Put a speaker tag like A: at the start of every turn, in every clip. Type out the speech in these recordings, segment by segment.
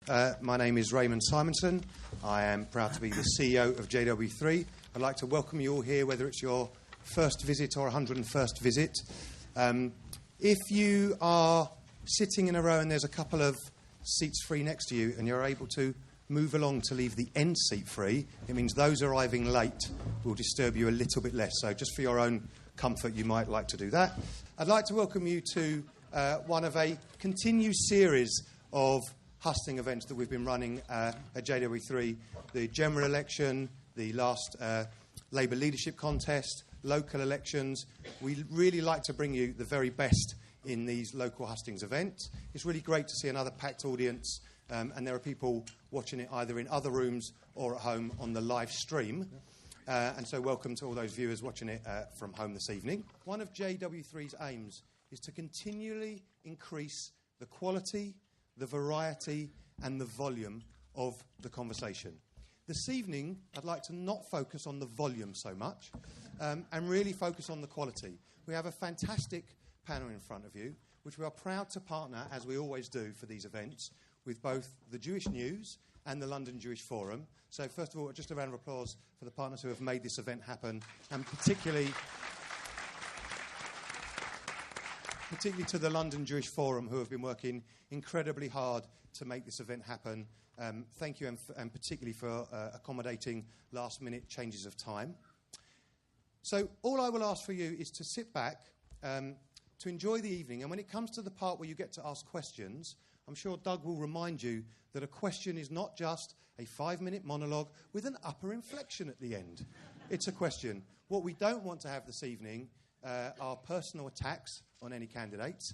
A: My name is Raymond Simonson. I am proud to be the CEO of JW3. I'd like to welcome you all here, whether it's your first visit or 101st visit. If you are sitting in a row and there's a couple of seats free next to you and you're able to move along to leave the end seat free, it means those arriving late will disturb you a little bit less. So just for your own comfort, you might like to do that. I'd like to welcome you to one of a continued series of Hustings events that we've been running at JW3, the general election, the last Labour leadership contest, local elections. We really like to bring you the very best in these local Hustings events. It's really great to see another packed audience, and there are people watching it either in other rooms or at home on the live stream. And so welcome to all those viewers watching it from home this evening. One of JW3's aims is to continually increase the quality, the variety and the volume of the conversation. This evening, I'd like to not focus on the volume so much and really focus on the quality. We have a fantastic panel in front of you, which we are proud to partner, as we always do for these events, with both the Jewish News and the London Jewish Forum. So first of all, just a round of applause for the partners who have made this event happen, and particularly to the London Jewish Forum, who have been working incredibly hard to make this event happen. Thank you, and particularly for accommodating last-minute changes of time. So all I will ask for you is to sit back, to enjoy the evening, and when it comes to the part where you get to ask questions, I'm sure Doug will remind you that a question is not just a 5-minute monologue with an upper inflection at the end. It's a question. What we don't want to have this evening are personal attacks on any candidates.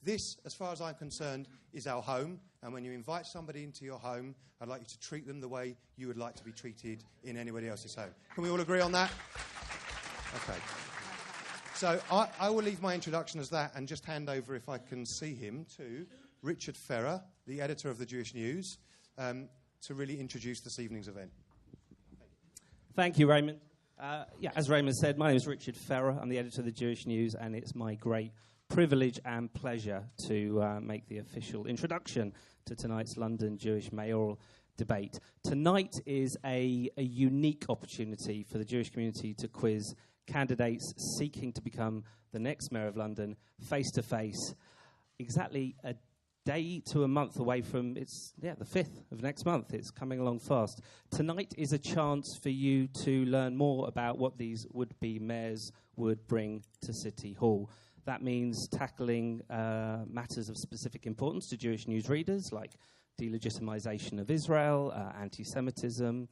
A: This, as far as I'm concerned, is our home, and when you invite somebody into your home, I'd like you to treat them the way you would like to be treated in anybody else's home. Can we all agree on that? Okay. So I will leave my introduction as that and just hand over, if I can see him, to Richard Ferrer, the editor of the Jewish News, to really introduce this evening's event.
B: Thank you, Raymond. As Raymond said, my name is Richard Ferrer. I'm the editor of the Jewish News, and it's my great privilege and pleasure to make the official introduction to tonight's London Jewish Mayoral debate. Tonight is a unique opportunity for the Jewish community to quiz candidates seeking to become the next Mayor of London face-to-face, exactly a day to a month away from the 5th of next month. It's coming along fast. Tonight is a chance for you to learn more about what these would-be mayors would bring to City Hall. That means tackling matters of specific importance to Jewish news readers, like delegitimization of Israel, anti-Semitism,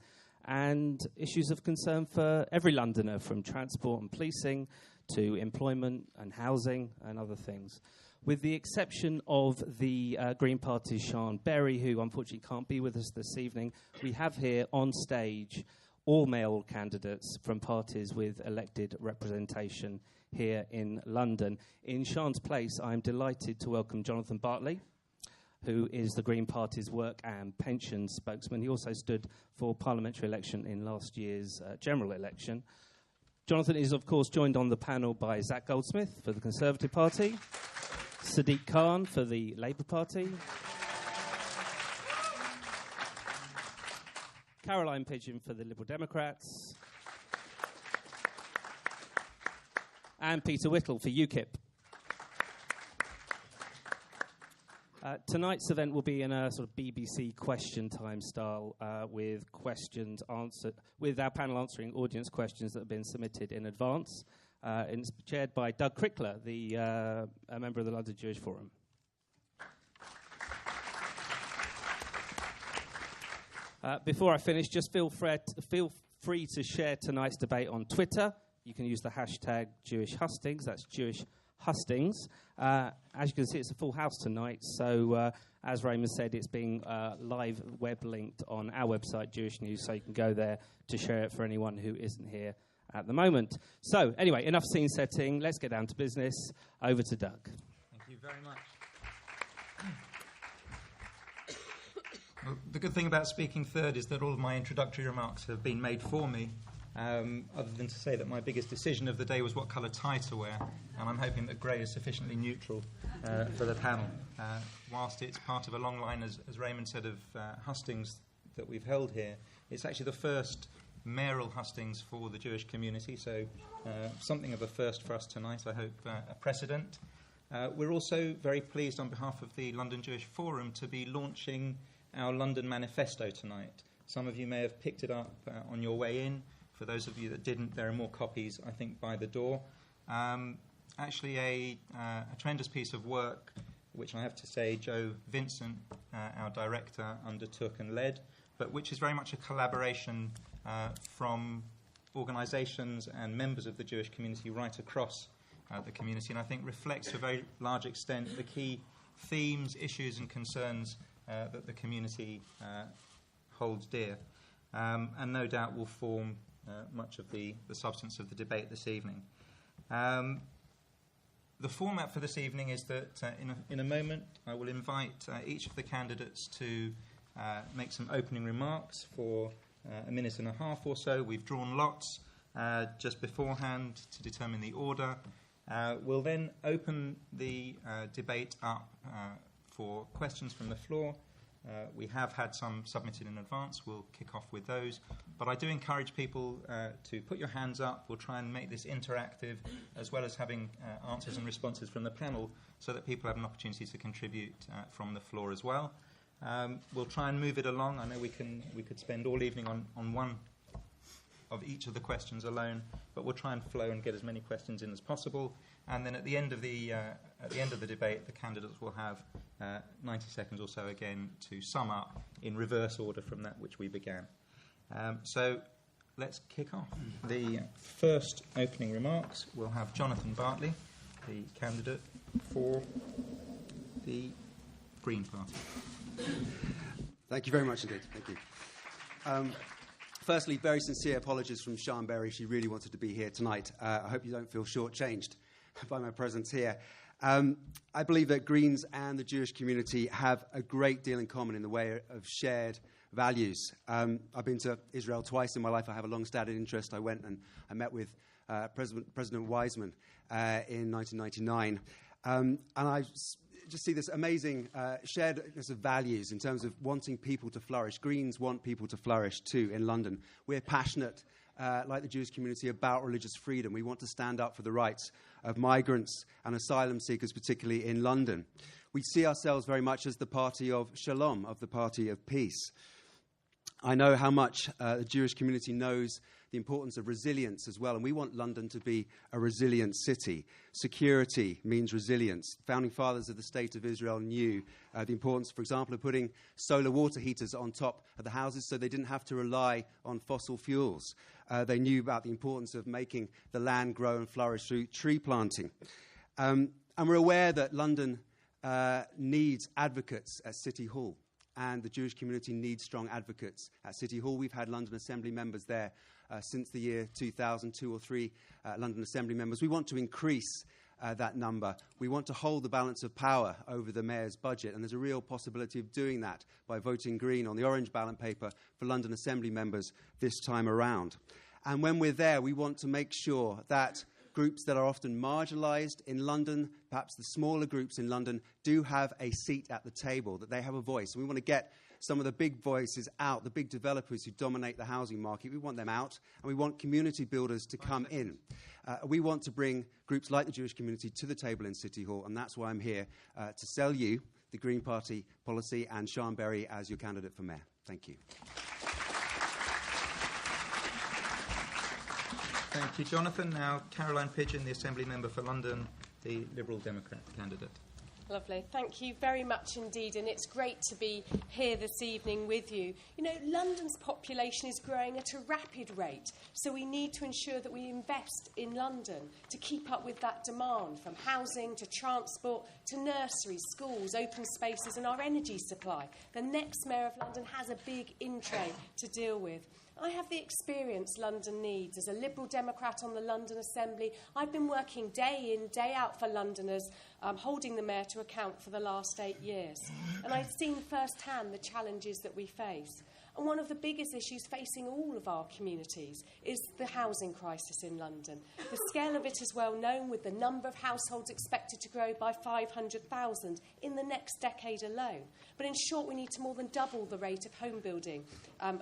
B: and issues of concern for every Londoner, from transport and policing to employment and housing and other things. With the exception of the Green Party's Sian Berry, who unfortunately can't be with us this evening, we have here on stage all mayoral candidates from parties with elected representation here in London. In Sian's place, I'm delighted to welcome Jonathan Bartley, who is the Green Party's work and pensions spokesman. He also stood for parliamentary election in last year's general election. Jonathan is, of course, joined on the panel by Zach Goldsmith for the Conservative Party, Sadiq Khan for the Labour Party, Caroline Pidgeon for the Liberal Democrats, and Peter Whittle for UKIP. Tonight's event will be in a sort of BBC question time style, with questions answered, with our panel answering audience questions that have been submitted in advance. It's chaired by Doug Crickler, a member of the London Jewish Forum. Before I finish, just feel free to share tonight's debate on Twitter. You can use the hashtag Jewish Hustings. That's Jewish Hustings. As you can see, it's a full house tonight. So, as Raymond said, it's being live web linked on our website, Jewish News, so you can go there to share it for anyone who isn't here at the moment. So, anyway, enough scene setting. Let's get down to business. Over to Doug.
C: Thank you very much. Well, the good thing about speaking third is that all of my introductory remarks have been made for me, other than to say that my biggest decision of the day was what colour tie to wear, and I'm hoping that grey is sufficiently neutral for the panel. Whilst it's part of a long line, as Raymond said, of hustings that we've held here, it's actually the first mayoral hustings for the Jewish community, so something of a first for us tonight, I hope a precedent. We're also very pleased on behalf of the London Jewish Forum to be launching our London Manifesto tonight. Some of you may have picked it up on your way in. For those of you that didn't, there are more copies, I think, by the door. Actually, a tremendous piece of work, which I have to say Joe Vincent, our director, undertook and led, but which is very much a collaboration from organisations and members of the Jewish community right across the community, and I think reflects to a very large extent the key themes, issues and concerns that the community holds dear, and no doubt will form much of the substance of the debate this evening. The format for this evening is that in a moment I will invite each of the candidates to make some opening remarks for a minute and a half or so. We've drawn lots just beforehand to determine the order. We'll then open the debate up for questions from the floor. We have had some submitted in advance. We'll kick off with those. But I do encourage people to put your hands up. We'll try and make this interactive, as well as having answers and responses from the panel, so that people have an opportunity to contribute from the floor as well. We'll try and move it along. I know we could spend all evening on one of each of the questions alone, but we'll try and flow and get as many questions in as possible. And then at the end of the debate, the candidates will have 90 seconds or so again to sum up in reverse order from that which we began. So let's kick off. The first opening remarks will have Jonathan Bartley, the candidate for the Green Party.
D: Thank you very much indeed. Thank you. Firstly, very sincere apologies from Sian Berry. She really wanted to be here tonight. I hope you don't feel shortchanged by my presence here. I believe that Greens and the Jewish community have a great deal in common in the way of shared values. I've been to Israel twice in my life. I have a long-standing interest. I went and I met with President Weizmann in 1999. And I just see this amazing sharedness of values in terms of wanting people to flourish. Greens want people to flourish too in London. We're passionate, like the Jewish community, about religious freedom. We want to stand up for the rights of migrants and asylum seekers, particularly in London. We see ourselves very much as the party of shalom, of the party of peace. I know how much the Jewish community knows the importance of resilience as well, and we want London to be a resilient city. Security means resilience. Founding fathers of the State of Israel knew the importance, for example, of putting solar water heaters on top of the houses so they didn't have to rely on fossil fuels. They knew about the importance of making the land grow and flourish through tree planting. And we're aware that London needs advocates at City Hall, and the Jewish community needs strong advocates at City Hall. We've had London Assembly members there since the year 2000, 2 or 3 London Assembly members. We want to increase that number. We want to hold the balance of power over the Mayor's budget, and there's a real possibility of doing that by voting Green on the orange ballot paper for London Assembly members this time around. And when we're there, we want to make sure that groups that are often marginalised in London, perhaps the smaller groups in London, do have a seat at the table, that they have a voice. And we want to get some of the big voices out, the big developers who dominate the housing market. We want them out, and we want community builders to come in. We want to bring groups like the Jewish community to the table in City Hall, and that's why I'm here to sell you the Green Party policy and Sian Berry as your candidate for mayor. Thank you.
C: Thank you, Jonathan. Now, Caroline Pidgeon, the Assembly Member for London, the Liberal Democrat candidate.
E: Lovely. Thank you very much indeed, and it's great to be here this evening with you. You know, London's population is growing at a rapid rate, so we need to ensure that we invest in London to keep up with that demand, from housing to transport to nurseries, schools, open spaces and our energy supply. The next Mayor of London has a big in-tray to deal with. I have the experience London needs. As a Liberal Democrat on the London Assembly, I've been working day in, day out for Londoners holding the Mayor to account for the last 8 years. And I've seen firsthand the challenges that we face. And one of the biggest issues facing all of our communities is the housing crisis in London. The scale of it is well known, with the number of households expected to grow by 500,000 in the next decade alone. But in short, we need to more than double the rate of home building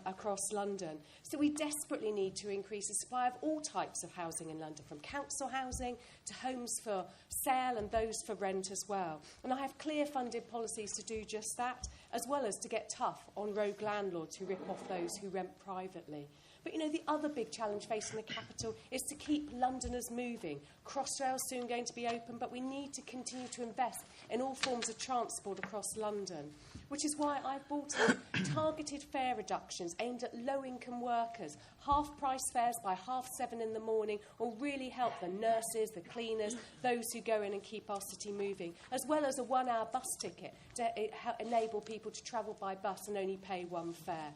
E: across London. So we desperately need to increase the supply of all types of housing in London, from council housing to homes for sale and those for rent as well. And I have clear funded policies to do just that, as well as to get tough on rogue landlords who rip off those who rent privately. But, the other big challenge facing the capital is to keep Londoners moving. Crossrail's soon going to be open, but we need to continue to invest in all forms of transport across London, which is why I've brought in targeted fare reductions aimed at low-income workers. Half-price fares by 7:30 in the morning will really help the nurses, the cleaners, those who go in and keep our city moving, as well as a 1-hour bus ticket to enable people to travel by bus and only pay one fare.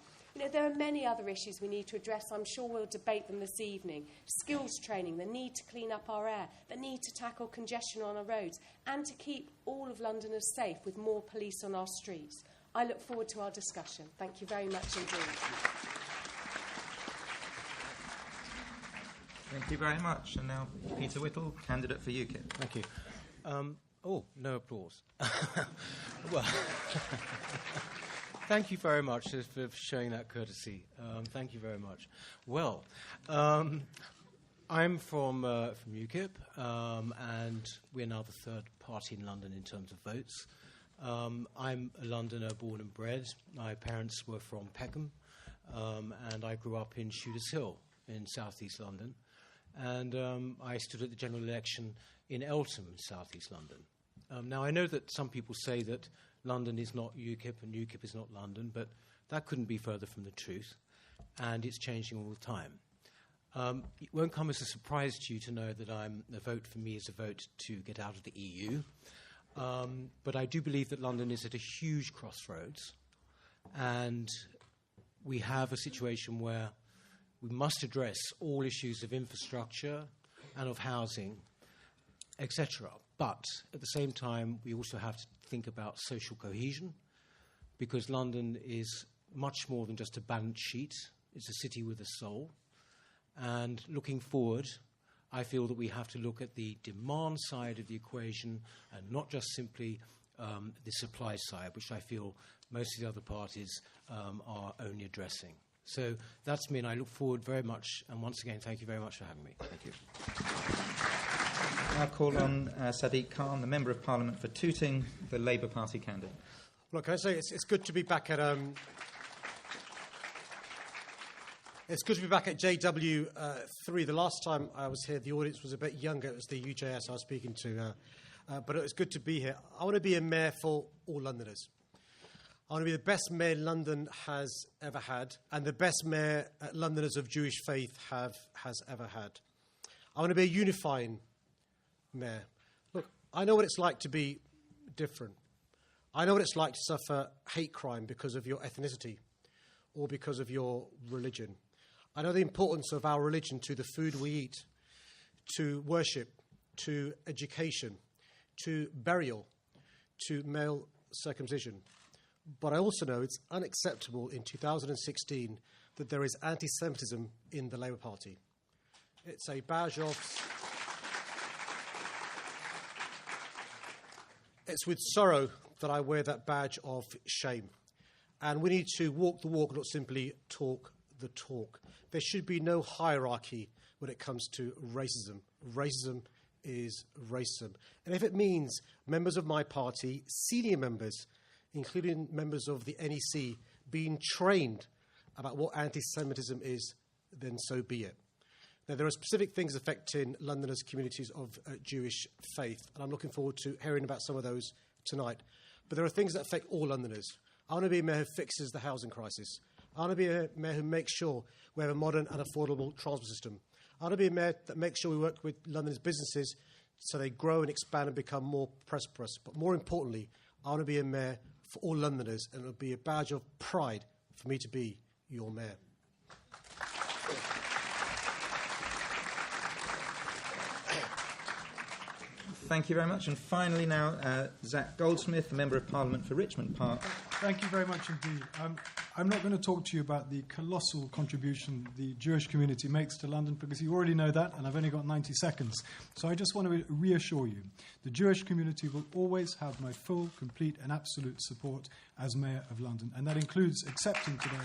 E: There are many other issues we need to address. I'm sure we'll debate them this evening. Skills training, the need to clean up our air, the need to tackle congestion on our roads, and to keep all of Londoners safe with more police on our streets. I look forward to our discussion. Thank you very much indeed.
C: Thank you very much. And now Peter Whittle, candidate for UKIP.
F: Thank you. No applause. Well, thank you very much for showing that courtesy. Thank you very much. Well, I'm from UKIP, and we're now the third party in London in terms of votes. I'm a Londoner born and bred. My parents were from Peckham, and I grew up in Shooters Hill in southeast London. And I stood at the general election in Eltham, southeast London. Now, I know that some people say that London is not UKIP and UKIP is not London, but that couldn't be further from the truth, and it's changing all the time. It won't come as a surprise to you to know that a vote for me is a vote to get out of the EU, but I do believe that London is at a huge crossroads, and we have a situation where we must address all issues of infrastructure and of housing, etc. But at the same time, we also have to think about social cohesion, because London is much more than just a balance sheet. It's a city with a soul. And looking forward, I feel that we have to look at the demand side of the equation and not just simply the supply side, which I feel most of the other parties are only addressing. So that's me, and I look forward very much. And once again, thank you very much for having me. Thank you.
C: I'll call on Sadiq Khan, the Member of Parliament for Tooting, the Labour Party candidate.
G: Look, can I say it's good to be back at it's good to be back at JW3. The last time I was here, the audience was a bit younger. It was the UJS I was speaking to, but it was good to be here. I want to be a mayor for all Londoners. I want to be the best mayor London has ever had, and the best mayor Londoners of Jewish faith has ever had. I want to be a unifying mayor. Look, I know what it's like to be different. I know what it's like to suffer hate crime because of your ethnicity or because of your religion. I know the importance of our religion to the food we eat, to worship, to education, to burial, to male circumcision. But I also know it's unacceptable in 2016 that there is anti-Semitism in the Labour Party. It's a badge of... It's with sorrow that I wear that badge of shame. And we need to walk the walk, not simply talk the talk. There should be no hierarchy when it comes to racism. Racism is racism. And if it means members of my party, senior members, including members of the NEC, being trained about what anti-Semitism is, then so be it. Now, there are specific things affecting Londoners' communities of Jewish faith, and I'm looking forward to hearing about some of those tonight. But there are things that affect all Londoners. I want to be a mayor who fixes the housing crisis. I want to be a mayor who makes sure we have a modern and affordable transport system. I want to be a mayor that makes sure we work with London's businesses so they grow and expand and become more prosperous. But more importantly, I want to be a mayor for all Londoners, and it will be a badge of pride for me to be your mayor.
C: Thank you very much. And finally now, Zach Goldsmith, Member of Parliament for Richmond Park.
H: Thank you very much indeed. I'm not going to talk to you about the colossal contribution the Jewish community makes to London, because you already know that, and I've only got 90 seconds. So I just want to reassure you, the Jewish community will always have my full, complete and absolute support as Mayor of London, and that includes accepting today...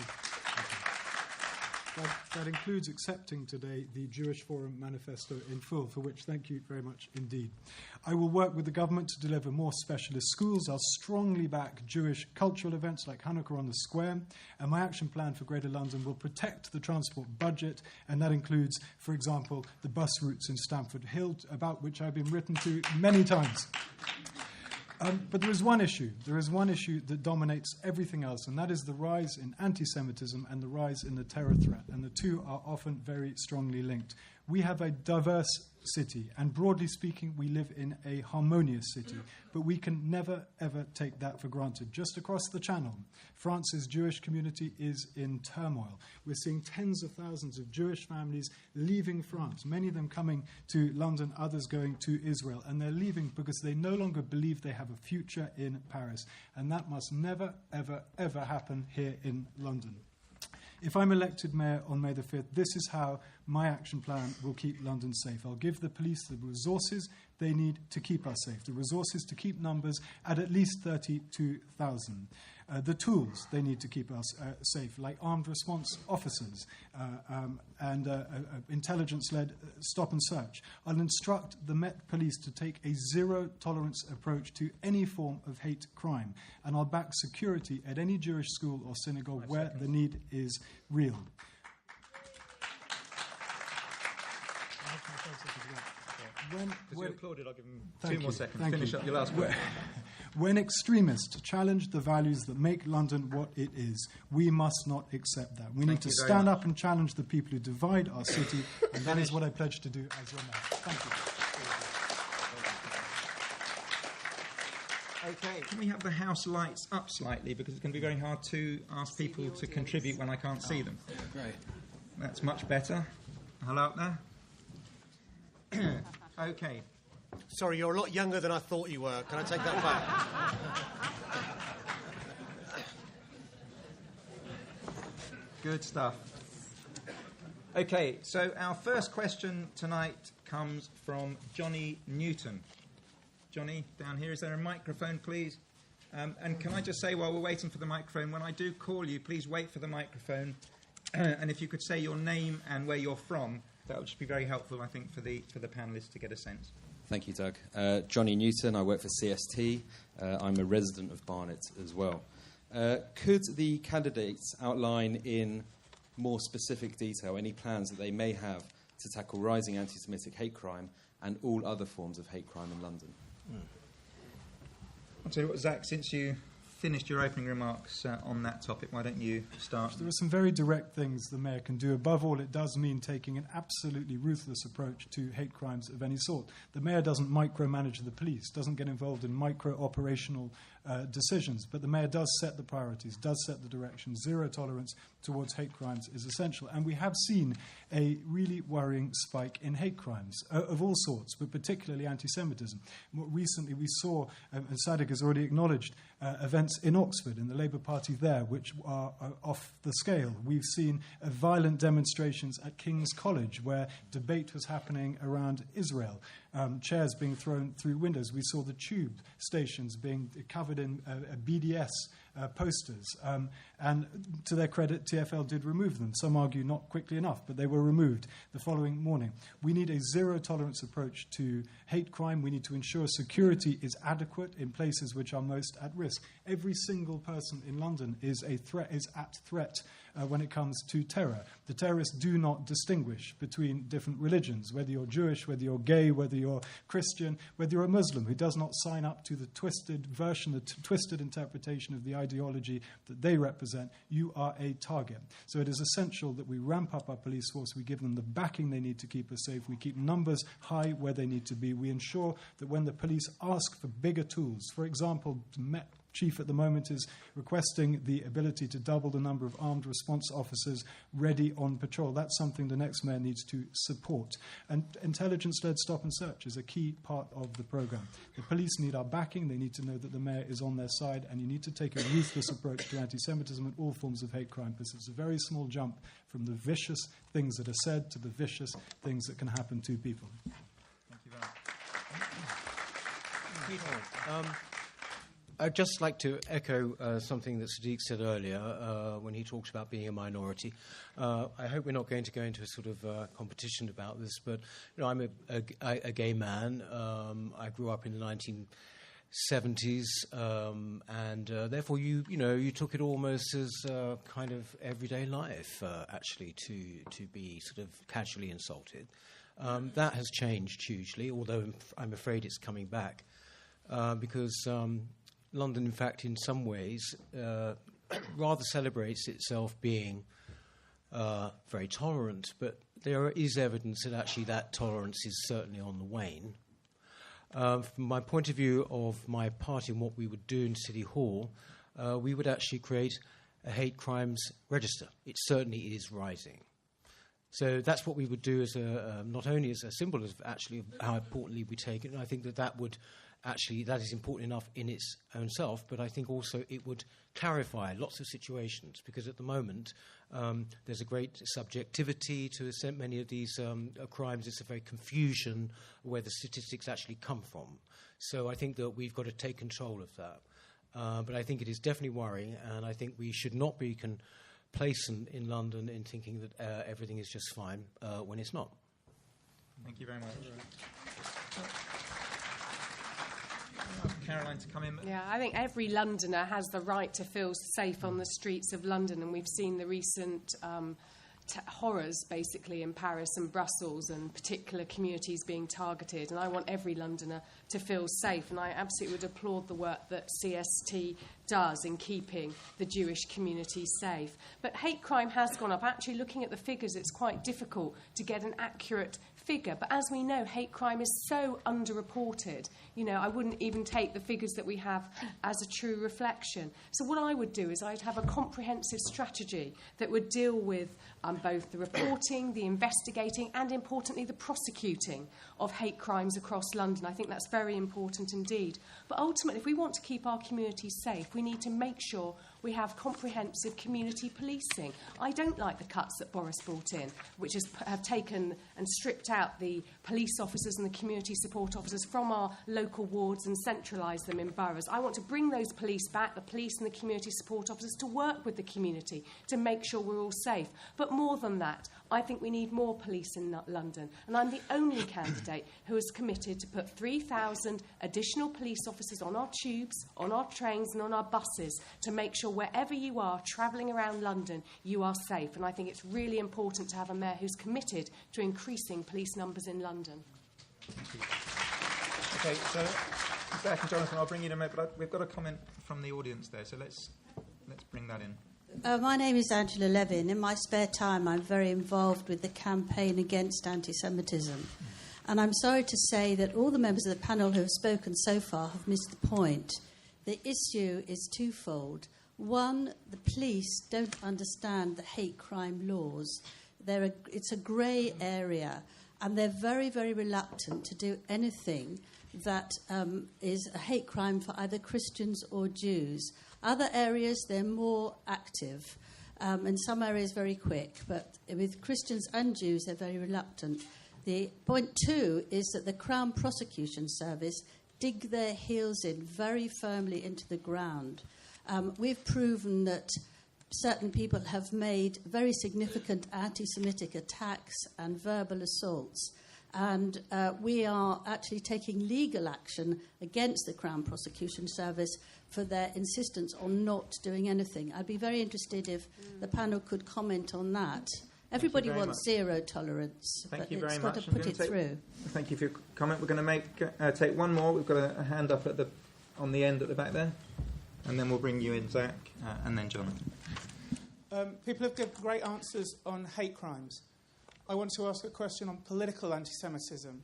H: That includes accepting today the Jewish Forum Manifesto in full, for which thank you very much indeed. I will work with the government to deliver more specialist schools. I'll strongly back Jewish cultural events like Hanukkah on the Square, and my action plan for Greater London will protect the transport budget, and that includes, for example, the bus routes in Stamford Hill, about which I've been written to many times. But there is one issue. There is one issue that dominates everything else, and that is the rise in anti-Semitism and the rise in the terror threat, and the two are often very strongly linked. We have a diverse city, and broadly speaking, we live in a harmonious city, but we can never, ever take that for granted. Just across the Channel, France's Jewish community is in turmoil. We're seeing tens of thousands of Jewish families leaving France, many of them coming to London, others going to Israel, and they're leaving because they no longer believe they have a future in Paris, and that must never, ever, ever happen here in London. If I'm elected mayor on May the 5th, this is how my action plan will keep London safe. I'll give the police the resources they need to keep us safe, the resources to keep numbers at least 32,000. The tools they need to keep us safe, like armed response officers and intelligence-led stop and search. I'll instruct the Met Police to take a zero-tolerance approach to any form of hate crime, and I'll back security at any Jewish school or synagogue where the need is real.
C: Because you applauded, I'll give him 2 more seconds.
H: Thank
C: Finish
H: you.
C: up your last word.
H: When extremists challenge the values that make London what it is, we must not accept that. We need to stand up and challenge the people who divide our city, and that is what I pledge to do as your mayor. Thank you.
C: Okay, can we have the house lights up slightly, because it's going to be very hard to ask people to contribute when I can't see them.
F: Great.
C: That's much better. Hello up there. Okay.
G: Sorry, you're a lot younger than I thought you were. Can I take that back?
C: Good stuff. Okay, so our first question tonight comes from Johnny Newton. Johnny, down here, is there a microphone, please? And can I just say, while we're waiting for the microphone, when I do call you, please wait for the microphone. And if you could say your name and where you're from, that would just be very helpful, I think, for the panellists to get a sense.
I: Thank you, Doug. Johnny Newton, I work for CST. I'm a resident of Barnet as well. Could the candidates outline in more specific detail any plans that they may have to tackle rising anti-Semitic hate crime and all other forms of hate crime in London?
C: I'll tell you what, Zach, since you finished your opening remarks on that topic, why don't you start?
H: There are some very direct things the mayor can do. Above all, it does mean taking an absolutely ruthless approach to hate crimes of any sort. The mayor doesn't micromanage the police, doesn't get involved in micro-operational decisions, but the mayor does set the priorities, does set the direction. Zero tolerance towards hate crimes is essential. And we have seen a really worrying spike in hate crimes of all sorts, but particularly anti-Semitism. More recently, we saw, and Sadiq has already acknowledged, events in Oxford, in the Labour Party there, which are off the scale. We've seen violent demonstrations at King's College, where debate was happening around Israel. Chairs being thrown through windows. We saw the tube stations being covered in BDS posters. And to their credit, TfL did remove them. Some argue not quickly enough, but they were removed the following morning. We need a zero-tolerance approach to hate crime. We need to ensure security is adequate in places which are most at risk. Every single person in London is at threat when it comes to terror. The terrorists do not distinguish between different religions, whether you're Jewish, whether you're gay, whether you're Christian, whether you're a Muslim who does not sign up to the twisted version, the twisted interpretation of the ideology that they represent. You are a target. So it is essential that we ramp up our police force, we give them the backing they need to keep us safe, we keep numbers high where they need to be, we ensure that when the police ask for bigger tools, for example, chief at the moment is requesting the ability to double the number of armed response officers ready on patrol. That's something the next mayor needs to support. And intelligence-led stop and search is a key part of the programme. The police need our backing. They need to know that the mayor is on their side, and you need to take a ruthless approach to anti-Semitism and all forms of hate crime, because it's a very small jump from the vicious things that are said to the vicious things that can happen to people.
C: Thank you very much.
F: I'd just like to echo something that Sadiq said earlier when he talked about being a minority. I hope we're not going to go into a sort of competition about this, but I'm a gay man. I grew up in the 1970s, and therefore you took it almost as kind of everyday life, actually, to be sort of casually insulted. That has changed hugely, although I'm afraid it's coming back, because London, in fact, in some ways, rather celebrates itself being very tolerant, but there is evidence that actually that tolerance is certainly on the wane. From my point of view of my party and what we would do in City Hall, we would actually create a hate crimes register. It certainly is rising. So that's what we would do as not only as a symbol of actually how importantly we take it, and I think that would actually, that is important enough in its own self, but I think also it would clarify lots of situations, because at the moment there's a great subjectivity to many of these crimes. It's a very confusion where the statistics actually come from. So I think that we've got to take control of that. But I think it is definitely worrying, and I think we should not be complacent in London in thinking that everything is just fine when it's not.
C: Thank you very much. Caroline to come in.
E: Yeah, I think every Londoner has the right to feel safe on the streets of London, and we've seen the recent horrors, basically, in Paris and Brussels, and particular communities being targeted. And I want every Londoner to feel safe, and I absolutely would applaud the work that CST does in keeping the Jewish community safe. But hate crime has gone up. Actually, looking at the figures, it's quite difficult to get an accurate figure, but as we know, hate crime is so underreported. I wouldn't even take the figures that we have as a true reflection. So what I would do is I'd have a comprehensive strategy that would deal with both the reporting, the investigating, and importantly the prosecuting of hate crimes across London. I think that's very important indeed. But ultimately, if we want to keep our communities safe, we need to make sure we have comprehensive community policing. I don't like the cuts that Boris brought in, which have taken and stripped out the police officers and the community support officers from our local wards and centralised them in boroughs. I want to bring those police back, the police and the community support officers, to work with the community to make sure we're all safe. But more than that, I think we need more police in London. And I'm the only candidate who has committed to put 3,000 additional police officers on our tubes, on our trains and on our buses to make sure wherever you are travelling around London, you are safe. And I think it's really important to have a mayor who's committed to increasing police numbers in London.
C: Okay, so Beth and Jonathan, I'll bring you in a minute, but we've got a comment from the audience there, so let's bring that in.
J: My name is Angela Levin. In my spare time, I'm very involved with the campaign against anti-Semitism. And I'm sorry to say that all the members of the panel who have spoken so far have missed the point. The issue is twofold. One, the police don't understand the hate crime laws. It's a grey area, and they're very, very reluctant to do anything that is a hate crime for either Christians or Jews. Other areas, they're more active. In some areas, very quick. But with Christians and Jews, they're very reluctant. The point two is that the Crown Prosecution Service dig their heels in very firmly into the ground. We've proven that certain people have made very significant anti-Semitic attacks and verbal assaults. And we are actually taking legal action against the Crown Prosecution Service for their insistence on not doing anything. I'd be very interested if the panel could comment on that. Everybody wants zero tolerance, but it's got to put it through.
C: Thank you for your comment. We're going to take one more. We've got a hand up on the end at the back there, and then we'll bring you in, Zach, and then Jonathan.
K: People have given great answers on hate crimes. I want to ask a question on political anti-Semitism.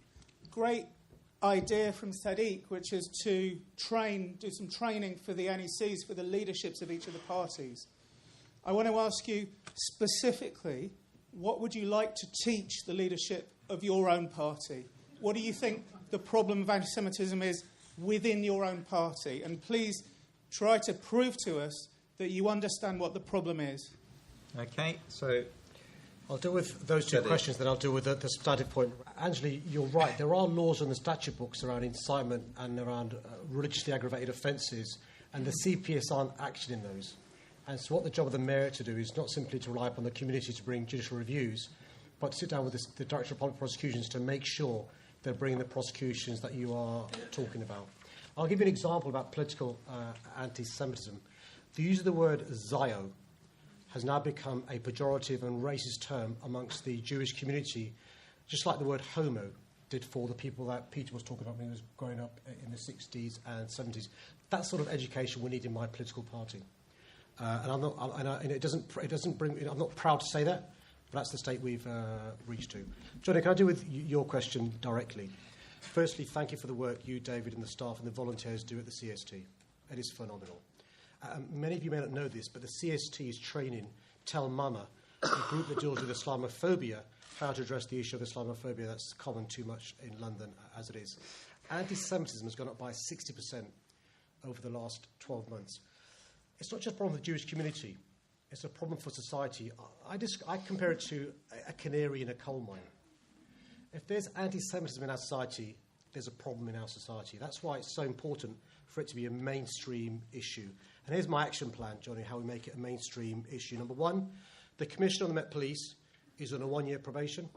K: Great idea from Sadiq, which is to do some training for the NECs, for the leaderships of each of the parties. I want to ask you specifically, what would you like to teach the leadership of your own party? What do you think the problem of anti-Semitism is within your own party? And please try to prove to us that you understand what the problem is.
C: Okay, so
G: I'll deal with those two questions, then I'll deal with the starting point. Angela, you're right. There are laws on the statute books around incitement and around religiously aggravated offences, and the CPS aren't actioning those. And so what the job of the mayor to do is not simply to rely upon the community to bring judicial reviews, but to sit down with the Director of Public Prosecutions to make sure they're bringing the prosecutions that you are talking about. I'll give you an example about political anti-Semitism. The use of the word Zio has now become a pejorative and racist term amongst the Jewish community, just like the word homo did for the people that Peter was talking about when he was growing up in the 60s and 70s. That sort of education we need in my political party. And it doesn't bring. I'm not proud to say that, but that's the state we've reached to. Johnny, can I deal with your question directly? Firstly, thank you for the work you, David, and the staff and the volunteers do at the CST. It is phenomenal. Many of you may not know this, but the CST is training Tell Mama, a group that deals with Islamophobia, how to address the issue of Islamophobia that's common too much in London as it is. Anti-Semitism has gone up by 60% over the last 12 months. It's not just a problem for the Jewish community. It's a problem for society. I compare it to a canary in a coal mine. If there's anti-Semitism in our society, there's a problem in our society. That's why it's so important for it to be a mainstream issue. And here's my action plan, Johnny, how we make it a mainstream issue. Number one, the Commissioner of the Met Police is on a 1-year probation.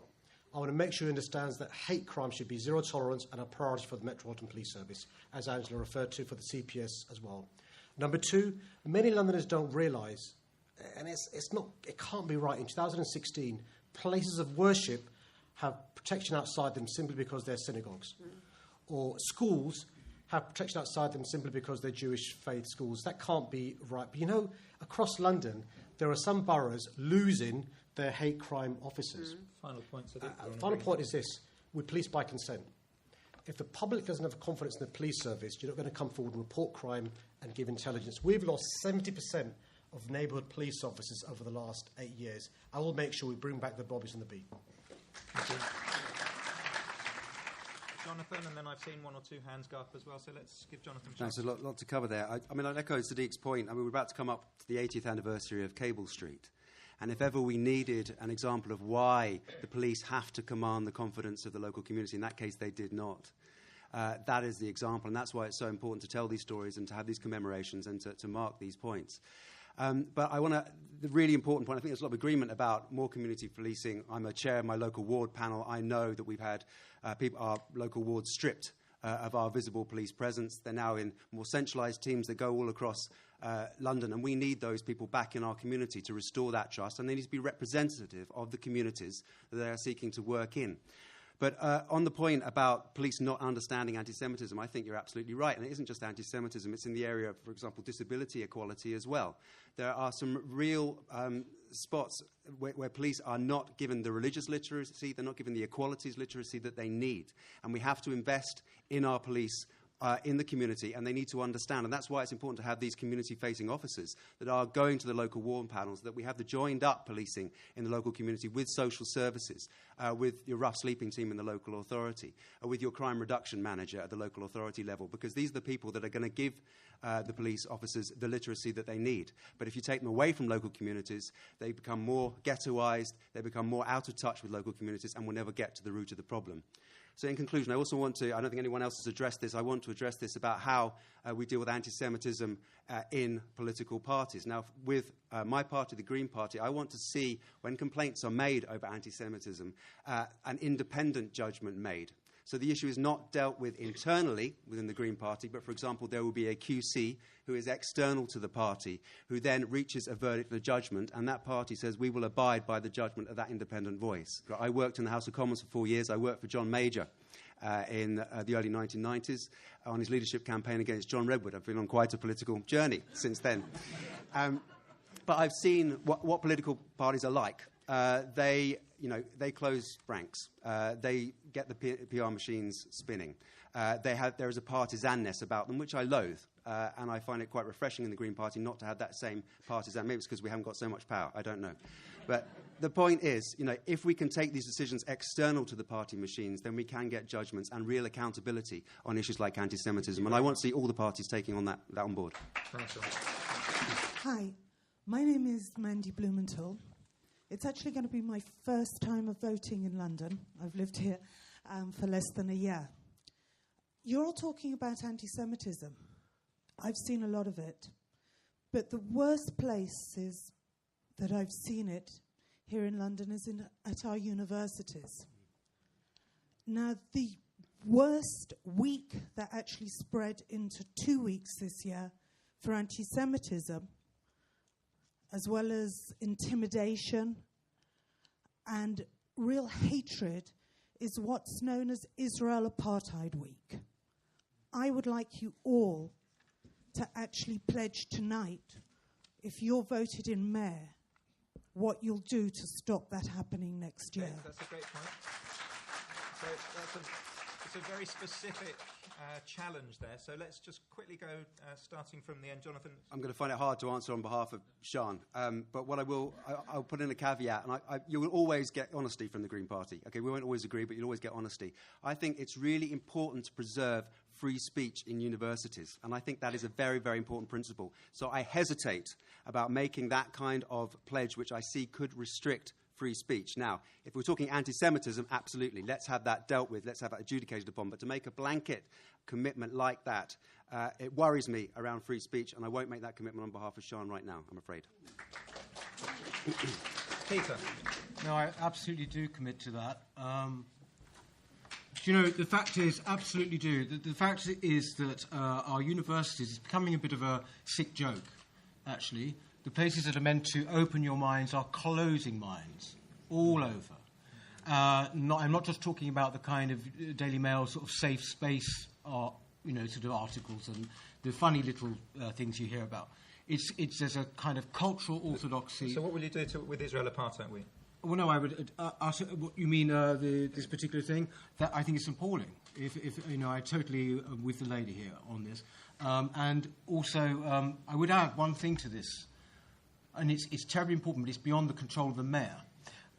G: I want to make sure he understands that hate crime should be zero tolerance and a priority for the Metropolitan Police Service, as Angela referred to for the CPS as well. Number two, many Londoners don't realise, and it can't be right, in 2016, places of worship have protection outside them simply because they're synagogues. Or schools have protection outside them simply because they're Jewish faith schools. That can't be right. But you know, across London, there are some boroughs losing their hate crime officers.
C: Final point
G: is this. We police by consent. If the public doesn't have confidence in the police service, you're not going to come forward and report crime and give intelligence. We've lost 70% of neighbourhood police officers over the last 8 years. I will make sure we bring back the bobbies and the beat.
C: Thank you. Jonathan, and then I've seen one or two hands go up as well, so let's give Jonathan a chance.
D: There's a lot to cover there. I'd echo Sadiq's point. We're about to come up to the 80th anniversary of Cable Street. And if ever we needed an example of why the police have to command the confidence of the local community, in that case they did not. That is the example, and that's why it's so important to tell these stories and to have these commemorations and to mark these points. But the really important point, I think there's a lot of agreement about more community policing. I'm a chair of my local ward panel. I know that we've had our local wards stripped of our visible police presence. They're now in more centralised teams that go all across London, and we need those people back in our community to restore that trust, and they need to be representative of the communities that they are seeking to work in. But on the point about police not understanding anti-Semitism, I think you're absolutely right. And it isn't just anti-Semitism. It's in the area of, for example, disability equality as well. There are some real spots where police are not given the religious literacy, they're not given the equalities literacy that they need. And we have to invest in our police in the community, and they need to understand. And that's why it's important to have these community-facing officers that are going to the local ward panels, that we have the joined-up policing in the local community with social services, with your rough sleeping team in the local authority, with your crime reduction manager at the local authority level, because these are the people that are going to give the police officers the literacy that they need. But if you take them away from local communities, they become more ghettoised, they become more out of touch with local communities, and will never get to the root of the problem. So in conclusion, I also want to, I don't think anyone else has addressed this, I want to address this about how we deal with anti-Semitism in political parties. Now, with my party, the Green Party, I want to see, when complaints are made over anti-Semitism, an independent judgment made. So the issue is not dealt with internally within the Green Party, but, for example, there will be a QC who is external to the party, who then reaches a verdict and a judgment, and that party says, we will abide by the judgment of that independent voice. I worked in the House of Commons for 4 years. I worked for John Major in the early 1990s on his leadership campaign against John Redwood. I've been on quite a political journey since then. But I've seen what political parties are like. They close ranks. They get the PR machines spinning. There is a partisanness about them, which I loathe. And I find it quite refreshing in the Green Party not to have that same partisan. Maybe it's because we haven't got so much power. I don't know. But the point is, if we can take these decisions external to the party machines, then we can get judgments and real accountability on issues like anti-Semitism. And I want to see all the parties taking on that on board.
L: Hi, my name is Mandy Blumenthal. It's actually going to be my first time of voting in London. I've lived here for less than a year. You're all talking about anti-Semitism. I've seen a lot of it. But the worst places that I've seen it here in London is at our universities. Now, the worst week that actually spread into 2 weeks this year for anti-Semitism, as well as intimidation and real hatred, is what's known as Israel Apartheid Week. I would like you all to actually pledge tonight, if you're voted in mayor, what you'll do to stop that happening next year.
C: That's a great point. So it's a very specific challenge there. So let's just quickly go, starting from the end. Jonathan?
D: I'm going to find it hard to answer on behalf of Sean, but what I'll put in a caveat, and you will always get honesty from the Green Party. Okay, we won't always agree, but you'll always get honesty. I think it's really important to preserve free speech in universities, and I think that is a very, very important principle. So I hesitate about making that kind of pledge, which I see could restrict free speech. Now, if we're talking anti-Semitism, absolutely, let's have that dealt with, let's have that adjudicated upon, but to make a blanket commitment like that, it worries me around free speech, and I won't make that commitment on behalf of Sean right now, I'm afraid.
C: Peter?
F: No, I absolutely do commit to that. The fact is, absolutely do. The fact is that our universities is becoming a bit of a sick joke, actually. The places that are meant to open your minds are closing minds all over. I'm not just talking about the kind of Daily Mail sort of safe space, sort of articles and the funny little things you hear about. There's a kind of cultural orthodoxy.
C: So what will you do with Israel Apartheid Week?
F: Well, no, I would. What you mean? This particular thing? That I think it's appalling. If I totally with the lady here on this, and also I would add one thing to this, and it's terribly important, but it's beyond the control of the mayor,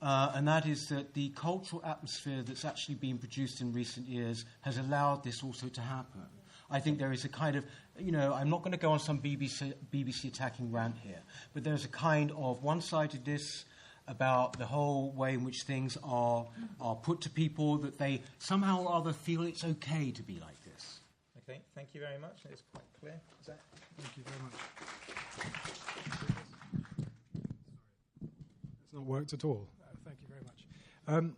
F: and that is that the cultural atmosphere that's actually been produced in recent years has allowed this also to happen. I think there is a kind of, I'm not going to go on some BBC attacking rant here, but there's a kind of one-sidedness about the whole way in which things are put to people, that they somehow or other feel it's okay to be like this.
C: Okay, thank you very much. It's quite clear. Zach?
H: Thank you very much. It's not worked at all. Thank you very much.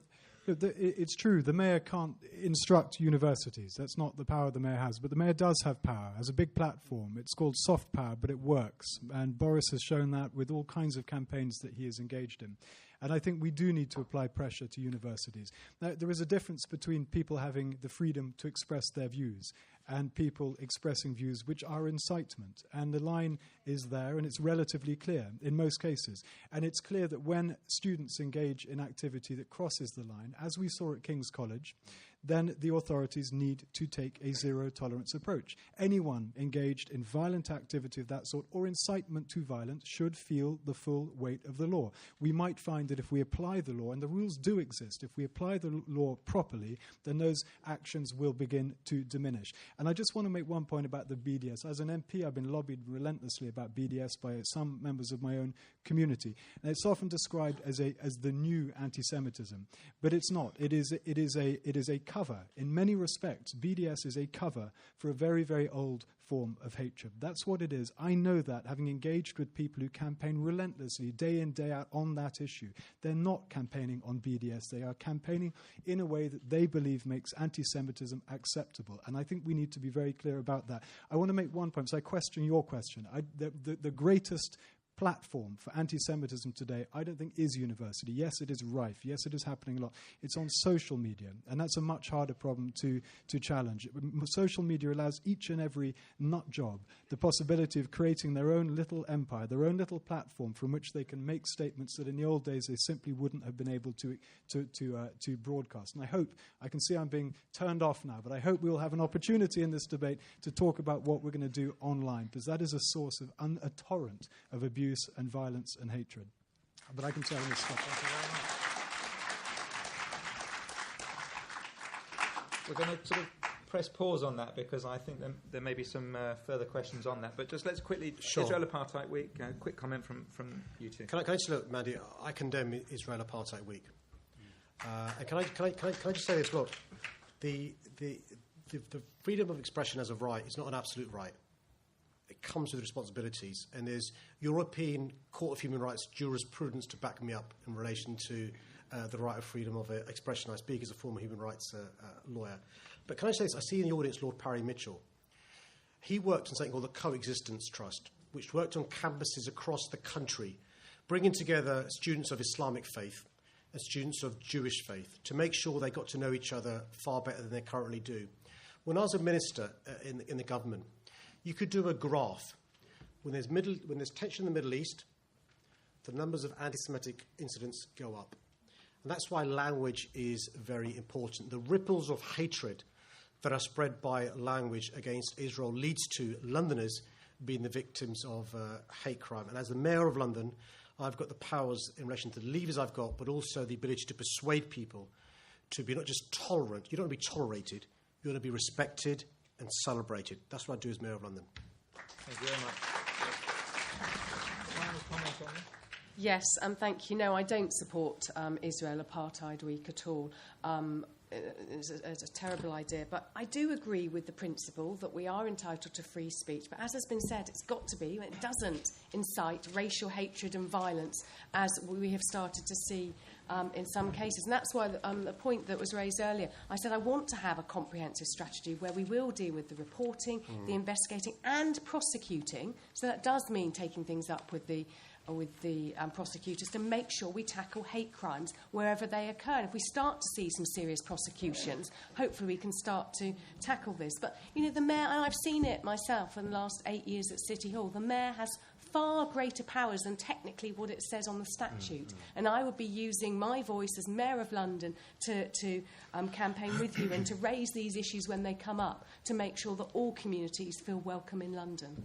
H: It's true, the mayor can't instruct universities. That's not the power the mayor has. But the mayor does have power, has a big platform. It's called soft power, but it works. And Boris has shown that with all kinds of campaigns that he is engaged in. And I think we do need to apply pressure to universities. Now, there is a difference between people having the freedom to express their views and people expressing views which are incitement. And the line is there, and it's relatively clear in most cases. And it's clear that when students engage in activity that crosses the line, as we saw at King's College, then the authorities need to take a zero-tolerance approach. Anyone engaged in violent activity of that sort or incitement to violence should feel the full weight of the law. We might find that if we apply the law, and the rules do exist, if we apply the law properly, then those actions will begin to diminish. And I just want to make one point about the BDS. As an MP, I've been lobbied relentlessly about BDS by some members of my own community. And it's often described as the new anti-Semitism, but it's not. It is a cover. In many respects, BDS is a cover for a very, very old form of hatred. That's what it is. I know that, having engaged with people who campaign relentlessly, day in, day out, on that issue. They're not campaigning on BDS. They are campaigning in a way that they believe makes anti-Semitism acceptable. And I think we need to be very clear about that. I want to make one point, so I question your question. The greatest platform for anti-Semitism today, I don't think is university. Yes, it is rife. Yes, it is happening a lot. It's on social media, and that's a much harder problem to challenge. Social media allows each and every nut job the possibility of creating their own little empire, their own little platform from which they can make statements that in the old days they simply wouldn't have been able to broadcast. And I can see I'm being turned off now, but I hope we will have an opportunity in this debate to talk about what we're going to do online, because that is a source of a torrent of abuse and violence and hatred. But I can tell you this stuff.
C: We're going to sort of press pause on that because I think there may be some further questions on that. But just let's quickly, Israel Apartheid Week, quick comment from you two.
G: Can I just look, Mandy, I condemn Israel Apartheid Week. And can I just say this? Look, the freedom of expression as a right is not an absolute right. It comes with responsibilities, and there's European Court of Human Rights jurisprudence to back me up in relation to the right of freedom of expression. I speak as a former human rights lawyer. But can I say this? I see in the audience Lord Parry Mitchell. He worked on something called the Coexistence Trust, which worked on campuses across the country, bringing together students of Islamic faith and students of Jewish faith to make sure they got to know each other far better than they currently do. When I was a minister in the government, you could do a graph. When there's tension in the Middle East, the numbers of anti-Semitic incidents go up. And that's why language is very important. The ripples of hatred that are spread by language against Israel leads to Londoners being the victims of hate crime. And as the Mayor of London, I've got the powers in relation to the levers I've got, but also the ability to persuade people to be not just tolerant. You don't want to be tolerated. You want to be respected and celebrated. That's what I do as Mayor of London.
C: Thank you very much. Final comment on this?
E: Yes, and thank you. No, I don't support Israel Apartheid Week at all. It's a terrible idea. But I do agree with the principle that we are entitled to free speech. But as has been said, it's got to be. It doesn't incite racial hatred and violence, as we have started to see in some cases. And that's why the point that was raised earlier, I said I want to have a comprehensive strategy where we will deal with the reporting, the investigating and prosecuting. So that does mean taking things up with the prosecutors to make sure we tackle hate crimes wherever they occur. And if we start to see some serious prosecutions, hopefully we can start to tackle this. But, the Mayor, and I've seen it myself in the last 8 years at City Hall, the Mayor has far greater powers than technically what it says on the statute. And I would be using my voice as Mayor of London to campaign with you and to raise these issues when they come up, to make sure that all communities feel welcome in London.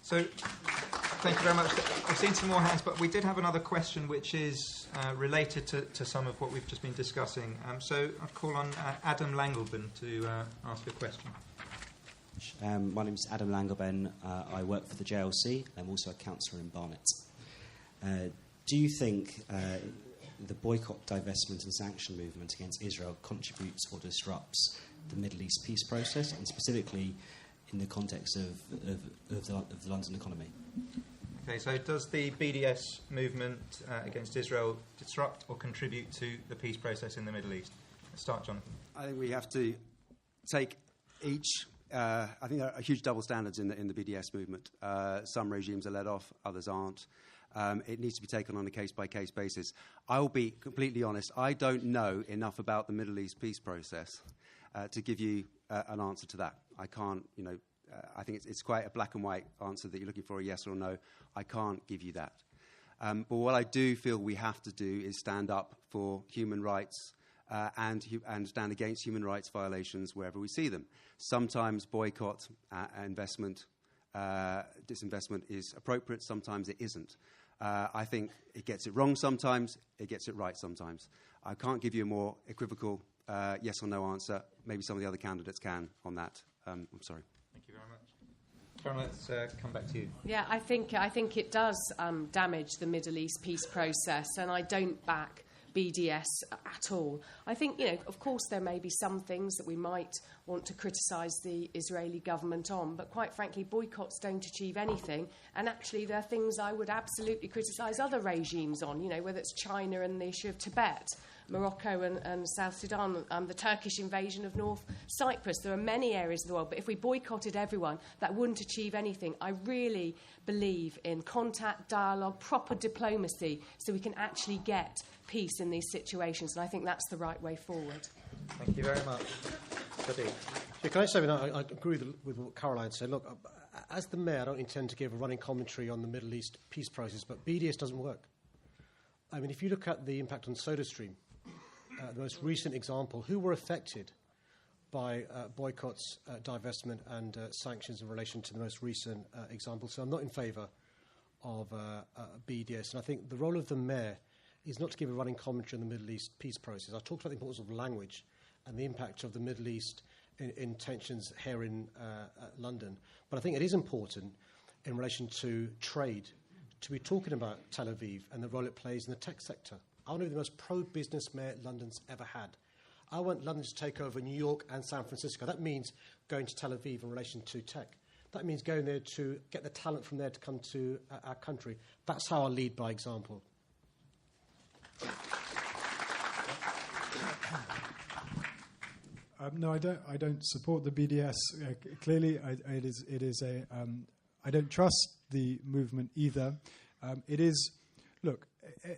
C: So, thank you very much. I've seen some more hands, but we did have another question which is related to some of what we've just been discussing. So I'll call on Adam Langleben to ask a question.
M: My name is Adam Langleben. I work for the JLC. I'm also a councillor in Barnet. Do you think the boycott, divestment and sanction movement against Israel contributes or disrupts the Middle East peace process, and specifically in the context of the London economy?
C: Okay, so does the BDS movement against Israel disrupt or contribute to the peace process in the Middle East? Let's start, Jonathan.
D: I think we have to take each... I think there are huge double standards in the BDS movement. Some regimes are let off, others aren't. It needs to be taken on a case-by-case basis. I will be completely honest. I don't know enough about the Middle East peace process to give you an answer to that. I can't, I think it's quite a black and white answer that you're looking for, a yes or no. I can't give you that. But what I do feel we have to do is stand up for human rights and stand against human rights violations wherever we see them. Sometimes boycott, investment, disinvestment is appropriate. Sometimes it isn't. I think it gets it wrong sometimes. It gets it right sometimes. I can't give you a more equivocal yes or no answer. Maybe some of the other candidates can on that. I'm sorry.
C: Thank you very much. Sharon, let's come back to you.
E: Yeah, I think it does damage the Middle East peace process, and I don't back BDS at all. I think, of course there may be some things that we might want to criticise the Israeli government on. But quite frankly, boycotts don't achieve anything. And actually, there are things I would absolutely criticise other regimes on, you know, whether it's China and the issue of Tibet, Morocco and South Sudan, the Turkish invasion of North Cyprus. There are many areas of the world, but if we boycotted everyone, that wouldn't achieve anything. I really believe in contact, dialogue, proper diplomacy, so we can actually get peace in these situations, and I think that's the right way forward.
C: Thank you very much. Sadiq.
G: Yeah, can I say, I agree with what Caroline said. Look, as the Mayor, I don't intend to give a running commentary on the Middle East peace process, but BDS doesn't work. I mean, if you look at the impact on SodaStream, the most recent example, who were affected by boycotts, divestment and sanctions in relation to the most recent example. So I'm not in favour of BDS. And I think the role of the Mayor is not to give a running commentary on the Middle East peace process. I talked about the importance of language and the impact of the Middle East in tensions here in London. But I think it is important in relation to trade to be talking about Tel Aviv and the role it plays in the tech sector. I want to be the most pro-business mayor London's ever had. I want London to take over New York and San Francisco. That means going to Tel Aviv in relation to tech. That means going there to get the talent from there to come to our country. That's how I lead by example.
H: No, I don't support the BDS. Clearly, I don't trust the movement either. It is. Look,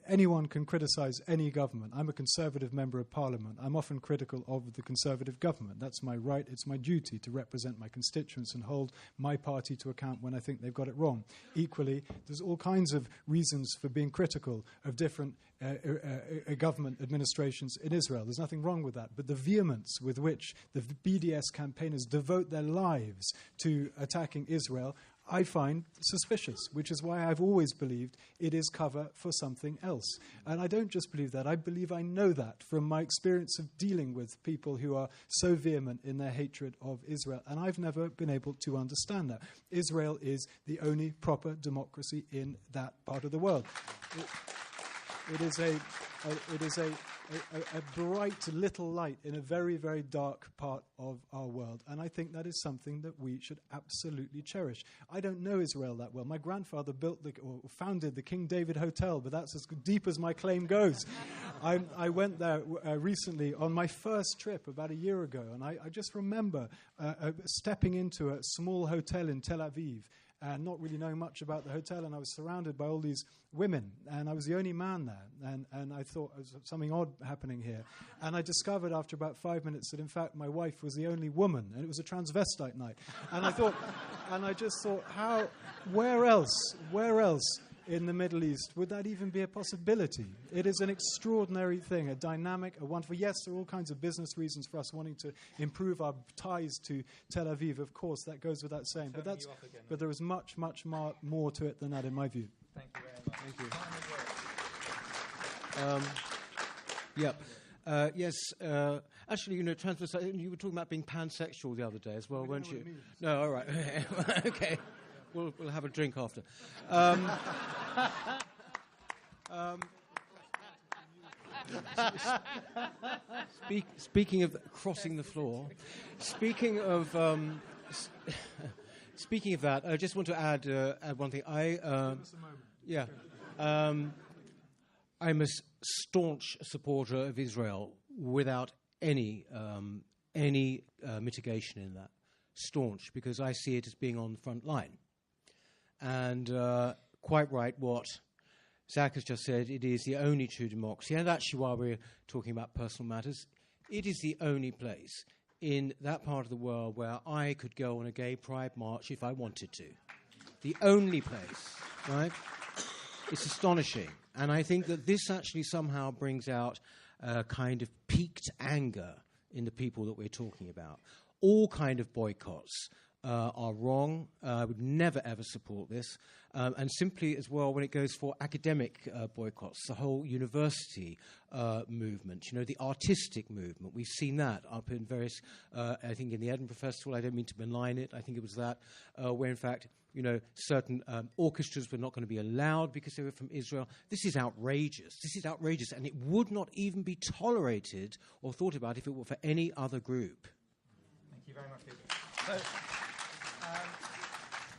H: anyone can criticise any government. I'm a Conservative Member of Parliament. I'm often critical of the Conservative government. That's my right. It's my duty to represent my constituents and hold my party to account when I think they've got it wrong. Equally, there's all kinds of reasons for being critical of different government administrations in Israel. There's nothing wrong with that. But the vehemence with which the BDS campaigners devote their lives to attacking Israel, I find suspicious, which is why I've always believed it is cover for something else. And I don't just believe that, I believe I know that from my experience of dealing with people who are so vehement in their hatred of Israel. And I've never been able to understand that. Israel is the only proper democracy in that part of the world. It is a bright little light in a very, very dark part of our world. And I think that is something that we should absolutely cherish. I don't know Israel that well. My grandfather founded the King David Hotel, but that's as deep as my claim goes. I went there recently on my first trip about a year ago, and I just remember stepping into a small hotel in Tel Aviv and not really knowing much about the hotel, and I was surrounded by all these women, and I was the only man there, and I thought there was something odd happening here. And I discovered after about 5 minutes that, in fact, my wife was the only woman, and it was a transvestite night. And I just thought, where else in the Middle East would that even be a possibility? It is an extraordinary thing, a dynamic, a wonderful... Yes, there are all kinds of business reasons for us wanting to improve our ties to Tel Aviv. Of course, that goes without saying. But there is much, much more to it than that, in my view.
C: Thank you very much.
F: Thank you. Yes. Actually, transvestite. You were talking about being pansexual the other day as well, weren't you? No, all right. Okay. We'll have a drink after. Speaking of crossing the floor, speaking of that, I just want to add one thing. I'm a staunch supporter of Israel without any mitigation in that. Staunch, because I see it as being on the front line. And quite right what Zach has just said, it is the only true democracy. And actually, while we're talking about personal matters, it is the only place in that part of the world where I could go on a gay pride march if I wanted to. The only place, right? It's astonishing. And I think that this actually somehow brings out a kind of peaked anger in the people that we're talking about. All kind of boycotts are wrong. I would never, ever support this. And simply as well, when it goes for academic boycotts, the whole university movement, the artistic movement, we've seen that up in various, I think in the Edinburgh Festival, I don't mean to malign it, I think it was that, where in fact, certain orchestras were not going to be allowed because they were from Israel. This is outrageous. And it would not even be tolerated or thought about if it were for any other group.
C: Thank very much, Peter.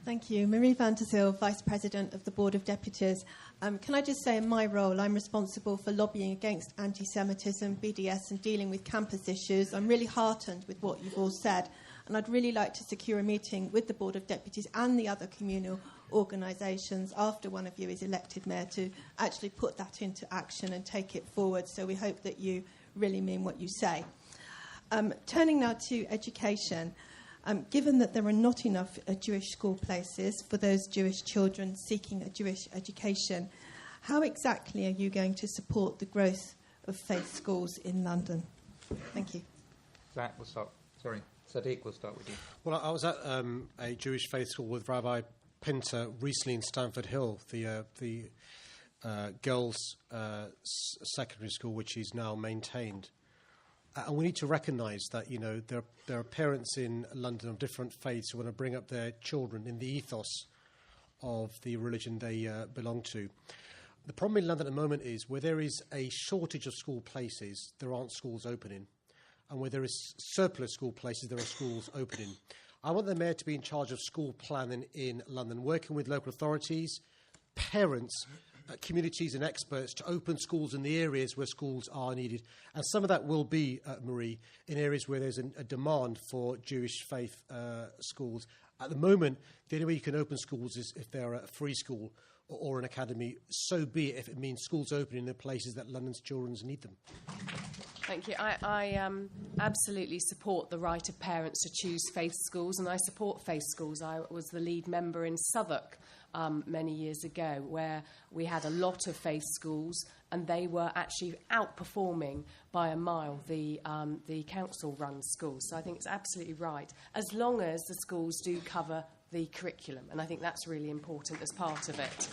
N: Thank you. Marie van der Zyl, Vice President of the Board of Deputies. Can I just say in my role, I'm responsible for lobbying against anti-Semitism, BDS and dealing with campus issues. I'm really heartened with what you've all said, and I'd really like to secure a meeting with the Board of Deputies and the other communal organisations after one of you is elected mayor to actually put that into action and take it forward. So we hope that you really mean what you say. Turning now to education. Given that there are not enough Jewish school places for those Jewish children seeking a Jewish education, how exactly are you going to support the growth of faith schools in London? Thank you.
C: Zach, we'll start. Sorry, Sadiq, we'll start with you.
G: Well, I was at a Jewish faith school with Rabbi Pinter recently in Stamford Hill, the girls' secondary school, which is now maintained. And we need to recognise that, there are parents in London of different faiths who want to bring up their children in the ethos of the religion they belong to. The problem in London at the moment is where there is a shortage of school places, there aren't schools opening. And where there is surplus school places, there are schools opening. I want the mayor to be in charge of school planning in London, working with local authorities, parents, communities and experts to open schools in the areas where schools are needed. And some of that will be, Marie, in areas where there's a demand for Jewish faith schools. At the moment, the only way you can open schools is if they're a free school or an academy. So be it if it means schools opening in the places that London's children need them.
E: Thank you. I absolutely support the right of parents to choose faith schools, and I support faith schools. I was the lead member in Southwark many years ago, where we had a lot of faith schools, and they were actually outperforming by a mile the council-run schools. So I think it's absolutely right, as long as the schools do cover the curriculum, and I think that's really important as part of it.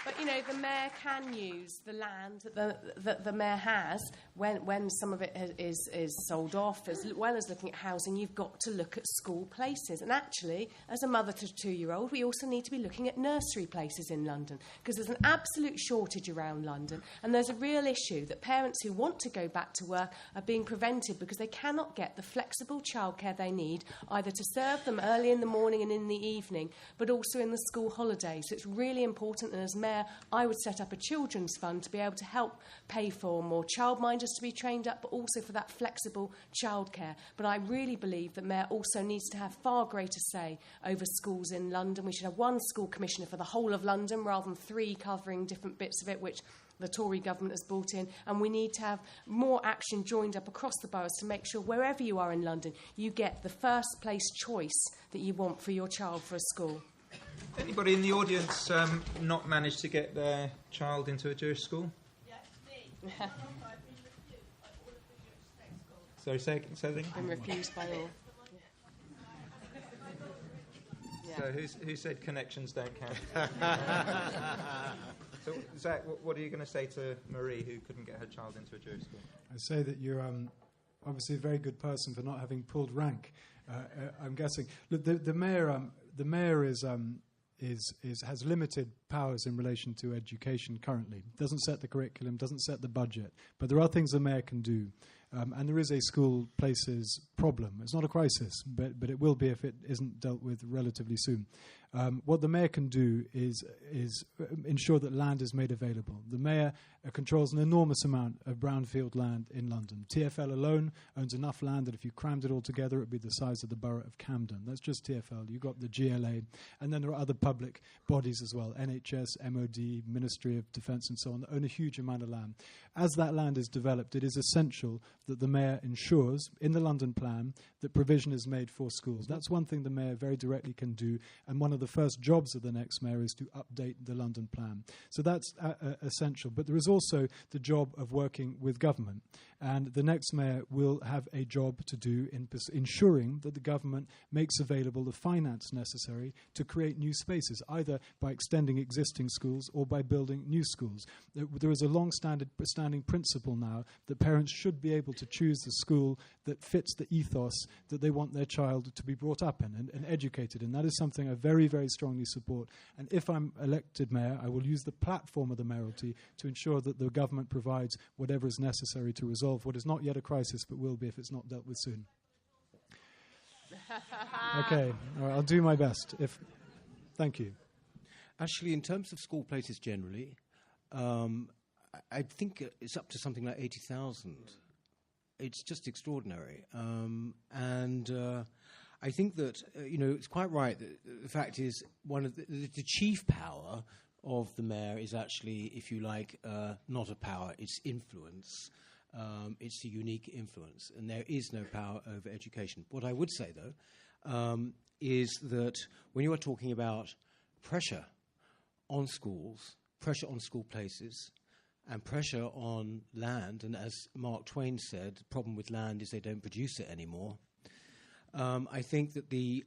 E: But, the mayor can use the land that the mayor has when some of it is sold off, as well as looking at housing. You've got to look at school places. And actually, as a mother to a 2-year-old, we also need to be looking at nursery places in London, because there's an absolute shortage around London. And there's a real issue that parents who want to go back to work are being prevented because they cannot get the flexible childcare they need, either to serve them early in the morning and in the evening, but also in the school holidays. So it's really important, and as mayor, I would set up a children's fund to be able to help pay for more childminders to be trained up, but also for that flexible childcare. But I really believe that mayor also needs to have far greater say over schools in London. We should have one school commissioner for the whole of London rather than 3 covering different bits of it, which the Tory government has brought in. And we need to have more action joined up across the boroughs to make sure wherever you are in London, you get the first place choice that you want for your child for a school.
C: Anybody in the audience not managed to get their child into a Jewish school?
J: Yes, me.
C: Sorry, say again.
E: Been refused by all. Yeah.
C: So who said connections don't count? So, Zach, what are you going to say to Marie, who couldn't get her child into a Jewish school?
H: I say that you're obviously a very good person for not having pulled rank. I'm guessing. Look, the mayor has limited powers in relation to education currently. Doesn't set the curriculum, doesn't set the budget, but there are things the mayor can do. And there is a school places problem. It's not a crisis, but it will be if it isn't dealt with relatively soon. What the mayor can do is ensure that land is made available. The mayor controls an enormous amount of brownfield land in London. TfL alone owns enough land that if you crammed it all together, it would be the size of the borough of Camden. That's just TfL. You've got the GLA, and then there are other public bodies as well, NHS, MOD, Ministry of Defence and so on, that own a huge amount of land. As that land is developed, it is essential that the mayor ensures in the London plan that provision is made for schools. That's one thing the mayor very directly can do, and one of the first jobs of the next mayor is to update the London plan. So that's essential. But there is also the job of working with government, and the next mayor will have a job to do in ensuring that the government makes available the finance necessary to create new spaces, either by extending existing schools or by building new schools. There is a long-standing principle now that parents should be able to choose the school that fits the ethos that they want their child to be brought up in and educated in. That is something I very, very strongly support. And if I'm elected mayor, I will use the platform of the mayoralty to ensure that the government provides whatever is necessary to resolve what is not yet a crisis but will be if it's not dealt with soon. Okay, all right, I'll do my best. Thank you.
F: Actually, in terms of school places generally, I think it's up to something like 80,000. It's just extraordinary. I think that, it's quite right. The fact is, one of the chief power of the mayor is actually, if you like, not a power, it's influence. It's a unique influence, and there is no power over education. What I would say, though, is that when you are talking about pressure on schools, pressure on school places, and pressure on land, and as Mark Twain said, the problem with land is they don't produce it anymore. I think that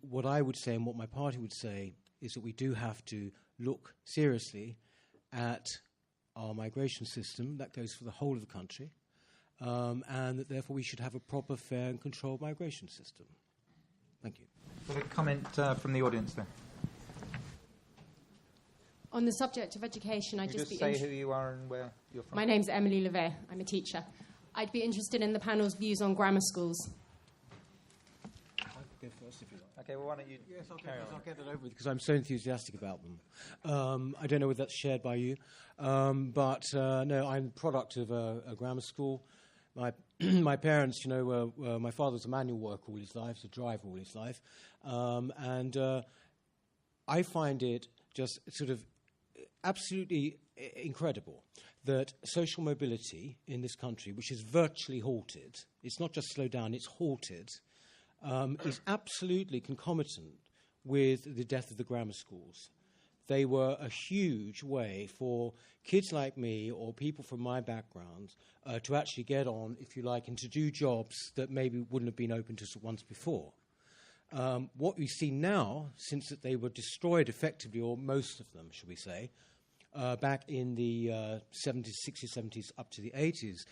F: what I would say and what my party would say is that we do have to look seriously at our migration system. That goes for the whole of the country, and that therefore we should have a proper, fair and controlled migration system. Thank you.
C: Got a comment from the audience there.
O: On the subject of education, I'd just be
C: say who you are and where you're from.
O: My name's Emily Levet. I'm a teacher. I'd be interested in the panel's views on grammar schools.
F: I could go first if you like.
C: Okay, well, why don't you?
F: Yes, I'll get it over with because I'm so enthusiastic about them. I don't know whether that's shared by you, but no, I'm the product of a grammar school. My parents, my father was a manual worker all his life, a driver all his life, and I find it just sort of absolutely incredible that social mobility in this country, which is virtually halted, it's not just slowed down, it's halted, is absolutely concomitant with the death of the grammar schools. They were a huge way for kids like me or people from my background to actually get on, if you like, and to do jobs that maybe wouldn't have been open to us once before. What we see now, since that they were destroyed effectively, or most of them, should we say, back in the 70s, 60s, 70s, up to the 80s,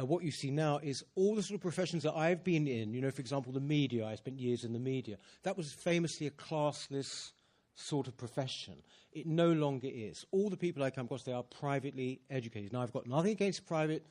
F: what you see now is all the sort of professions that I've been in, for example, the media, I spent years in the media, that was famously a classless sort of profession. It no longer is. All the people I come across, they are privately educated. Now, I've got nothing against private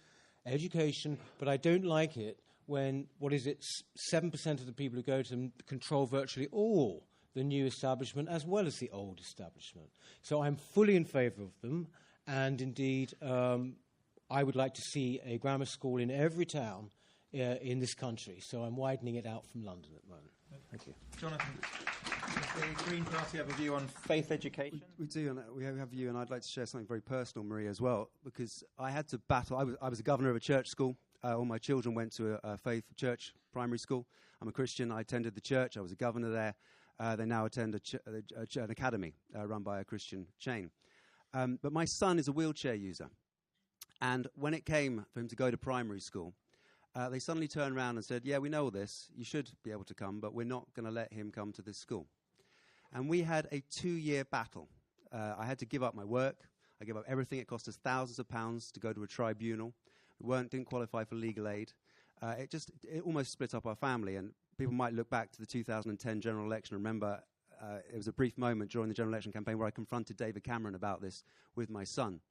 F: education, but I don't like it when, 7% of the people who go to them control virtually all the new establishment as well as the old establishment. So I'm fully in favour of them, and indeed I would like to see a grammar school in every town in this country. So I'm widening it out from London at the moment. Thank you.
C: Jonathan, does the Green Party have a view on faith education?
D: We do, and we have a view, and I'd like to share something very personal, Maria, as well, because I had to battle. I was a governor of a church school. All my children went to a faith church primary school. I'm a Christian. I attended the church. I was a governor there. They now attend an academy run by a Christian chain. But my son is a wheelchair user. And when it came for him to go to primary school, they suddenly turned around and said, yeah, we know all this. You should be able to come, but we're not going to let him come to this school. And we had a 2-year battle. I had to give up my work. I gave up everything. It cost us thousands of pounds to go to a tribunal. We didn't qualify for legal aid. It almost split up our family. And people might look back to the 2010 general election and remember it was a brief moment during the general election campaign where I confronted David Cameron about this with my son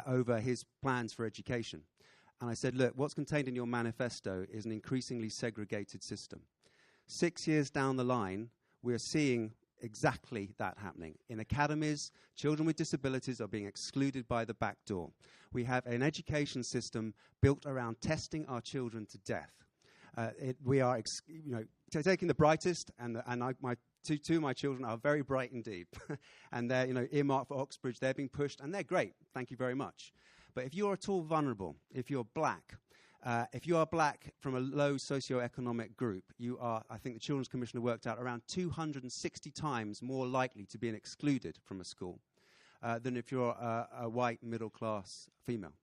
D: over his plans for education. And I said, look, what's contained in your manifesto is an increasingly segregated system. 6 years down the line, we're seeing exactly that happening. In academies, children with disabilities are being excluded by the back door. We have an education system built around testing our children to death. We are, taking the brightest, and two of my children are very bright indeed, and they're, earmarked for Oxbridge. They're being pushed, and they're great. Thank you very much. But if you're at all vulnerable, if you are black from a low socioeconomic group, you are, I think the Children's Commissioner worked out, around 260 times more likely to be excluded from a school than if you're a white middle-class female.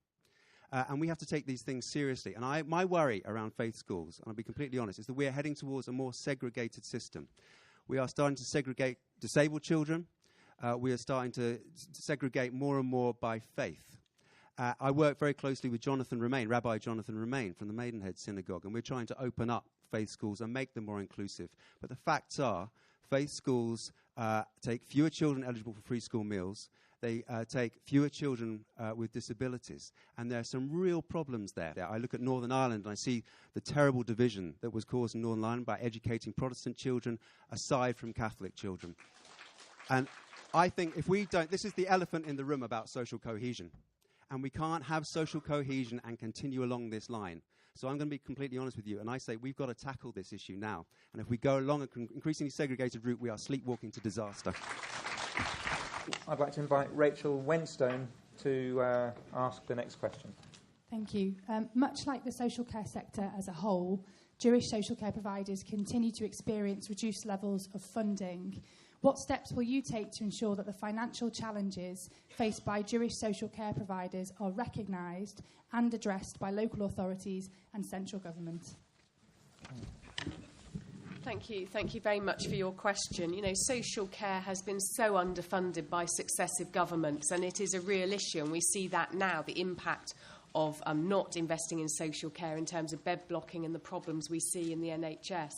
D: And we have to take these things seriously. And my worry around faith schools, and I'll be completely honest, is that we're heading towards a more segregated system. We are starting to segregate disabled children. We are starting to segregate more and more by faith. I work very closely with Rabbi Jonathan Romain from the Maidenhead Synagogue, and we're trying to open up faith schools and make them more inclusive. But the facts are, faith schools take fewer children eligible for free school meals. They take fewer children with disabilities. And there are some real problems there. I look at Northern Ireland and I see the terrible division that was caused in Northern Ireland by educating Protestant children aside from Catholic children. And I think if we don't, this is the elephant in the room about social cohesion. And we can't have social cohesion and continue along this line. So I'm going to be completely honest with you, and I say we've got to tackle this issue now. And if we go along an increasingly segregated route, we are sleepwalking to disaster.
C: I'd like to invite Rachel Wenstone to ask the next question.
P: Thank you. Much like the social care sector as a whole, Jewish social care providers continue to experience reduced levels of funding. What steps will you take to ensure that the financial challenges faced by Jewish social care providers are recognised and addressed by local authorities and central government?
E: Thank you. Thank you very much for your question. You know, social care has been so underfunded by successive governments, and it is a real issue, and we see that now, the impact of not investing in social care in terms of bed blocking and the problems we see in the NHS.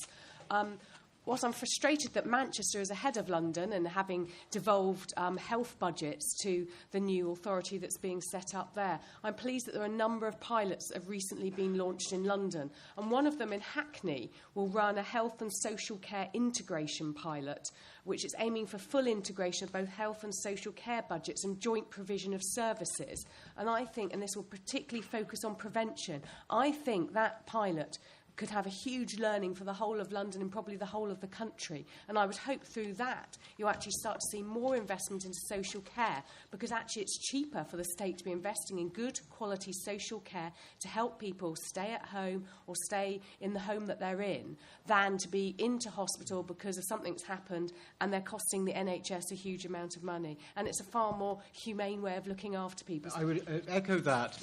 E: Whilst I'm frustrated that Manchester is ahead of London and having devolved health budgets to the new authority that's being set up there, I'm pleased that there are a number of pilots that have recently been launched in London. And one of them in Hackney will run a health and social care integration pilot, which is aiming for full integration of both health and social care budgets and joint provision of services. And I think, and this will particularly focus on prevention, I think that pilot could have a huge learning for the whole of London and probably the whole of the country. And I would hope through that you actually start to see more investment into social care, because actually it's cheaper for the state to be investing in good quality social care to help people stay at home or stay in the home that they're in than to be into hospital because of something's happened and they're costing the NHS a huge amount of money. And it's a far more humane way of looking after people.
F: I would echo that.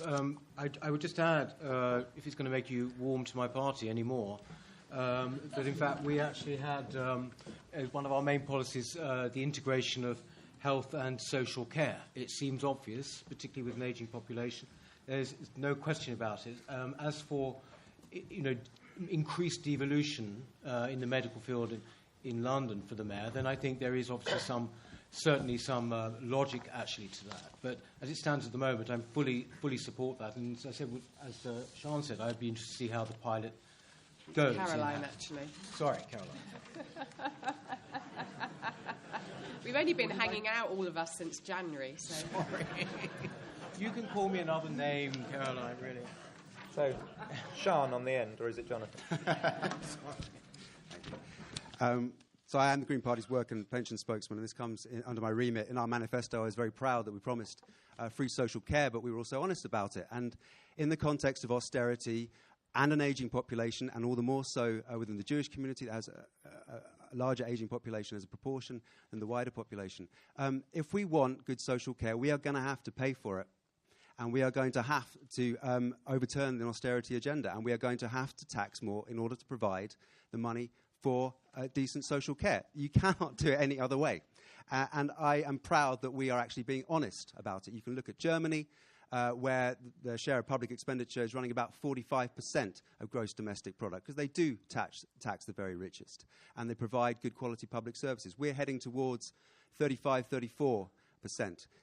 F: I would just add, if it's going to make you warm to my party anymore, that in fact we actually had, as one of our main policies, the integration of health and social care. It seems obvious, particularly with an ageing population. There's no question about it. As for, increased devolution in the medical field in London for the mayor, then I think there is obviously certainly some logic actually to that. But as it stands at the moment, I fully support that. And as I said, as Sian said, I'd be interested to see how the pilot goes.
E: Caroline, actually.
F: Sorry, Caroline.
E: We've only been hanging out, all of us, since January. So.
F: Sorry. You can call me another name, Caroline, really.
C: So, Sian on the end, or is it Jonathan?
D: So I am the Green Party's work and pension spokesman, and this comes under my remit. In our manifesto, I was very proud that we promised free social care, but we were also honest about it. And in the context of austerity and an ageing population, and all the more so within the Jewish community that has a larger ageing population as a proportion than the wider population, if we want good social care, we are going to have to pay for it. And we are going to have to overturn the austerity agenda, and we are going to have to tax more in order to provide the money for decent social care. You cannot do it any other way. And I am proud that we are actually being honest about it. You can look at Germany, where the share of public expenditure is running about 45% of gross domestic product, because they do tax the very richest, and they provide good quality public services. We're heading towards 35, 34%.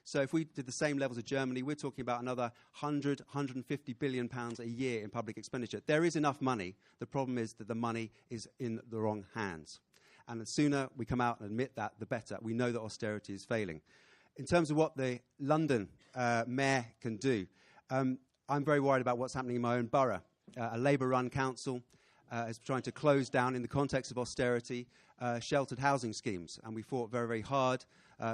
D: So if we did the same levels of Germany, we're talking about another 100, 150 billion pounds a year in public expenditure. There is enough money. The problem is that the money is in the wrong hands. And the sooner we come out and admit that, the better. We know that austerity is failing. In terms of what the London mayor can do, I'm very worried about what's happening in my own borough. A Labour-run council is trying to close down, in the context of austerity, sheltered housing schemes. And we fought very, very hard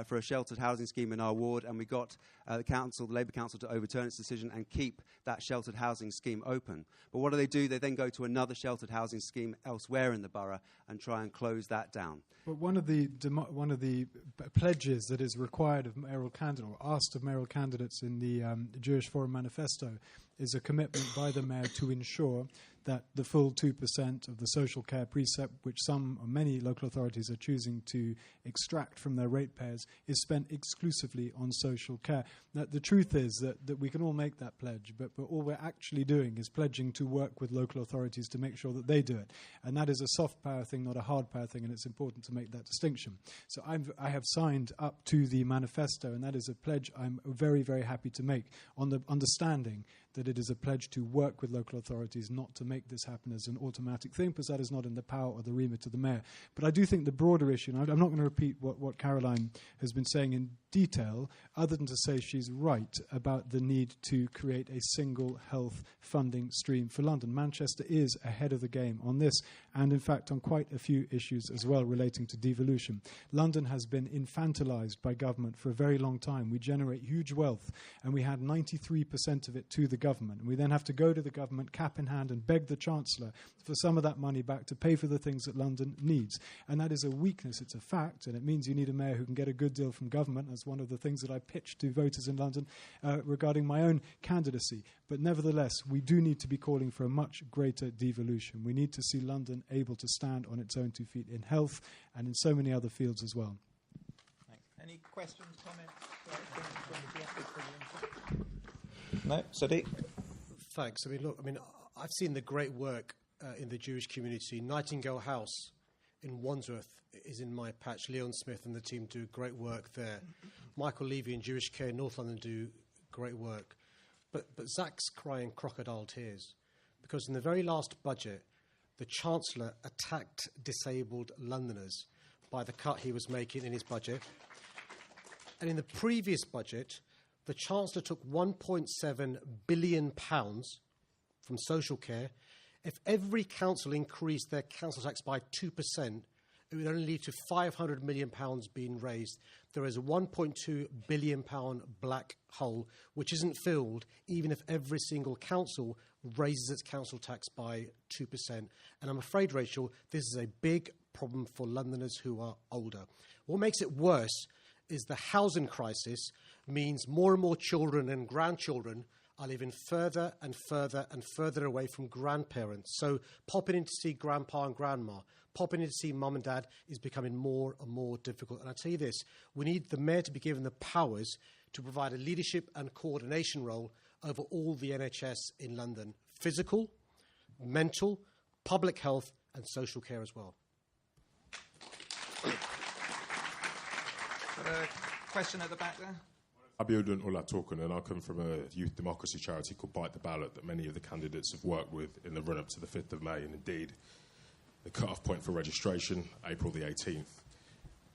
D: for a sheltered housing scheme in our ward, and we got the Labour Council, to overturn its decision and keep that sheltered housing scheme open. But what do? They then go to another sheltered housing scheme elsewhere in the borough and try and close that down.
H: But one of the pledges that is required of mayoral candidates, or asked of mayoral candidates in the Jewish Forum Manifesto, is a commitment by the mayor to ensure that the full 2% of the social care precept, which some or many local authorities are choosing to extract from their ratepayers mayors is spent exclusively on social care. Now, the truth is that we can all make that pledge, but all we're actually doing is pledging to work with local authorities to make sure that they do it. And that is a soft power thing, not a hard power thing, and it's important to make that distinction. So I have signed up to the manifesto, and that is a pledge I'm very, very happy to make, on the understanding that it is a pledge to work with local authorities, not to make this happen as an automatic thing, because that is not in the power or the remit of the mayor. But I do think the broader issue, and I'm not going to repeat what Caroline has been saying in detail, other than to say she's right about the need to create a single health funding stream for London. Manchester is ahead of the game on this, and in fact on quite a few issues as well relating to devolution. London has been infantilized by government for a very long time. We generate huge wealth, and we had 93% of it to the government. And we then have to go to the government cap in hand and beg the Chancellor for some of that money back to pay for the things that London needs. And that is a weakness, it's a fact, and it means you need a mayor who can get a good deal from government. That's one of the things that I pitched to voters in London regarding my own candidacy. But nevertheless, we do need to be calling for a much greater devolution. We need to see London able to stand on its own 2 feet in health and in so many other fields as well.
C: Thanks. Any questions, comments? No, Sadiq?
G: Thanks. I've seen the great work in the Jewish community. Nightingale House in Wandsworth is in my patch. Leon Smith and the team do great work there. Michael Levy in Jewish Care in North London do great work. But Zach's crying crocodile tears, because in the very last budget, the Chancellor attacked disabled Londoners by the cut he was making in his budget. And in the previous budget, the Chancellor took £1.7 billion from social care. If every council increased their council tax by 2%, it would only lead to £500 million being raised. There is a £1.2 billion black hole, which isn't filled even if every single council raises its council tax by 2%. And I'm afraid, Rachel, this is a big problem for Londoners who are older. What makes it worse is the housing crisis means more and more children and grandchildren are living further and further and further away from grandparents. So popping in to see grandpa and grandma, popping in to see mum and dad is becoming more and more difficult. And I tell you this, we need the mayor to be given the powers to provide a leadership and coordination role over all the NHS in London. Physical, mental, public health and social care as well.
C: Got a question at the back there?
Q: Abiodun Olatokunbo, and I come from a youth democracy charity called Bite the Ballot that many of the candidates have worked with in the run-up to the 5th of May, and indeed the cut-off point for registration, April the 18th.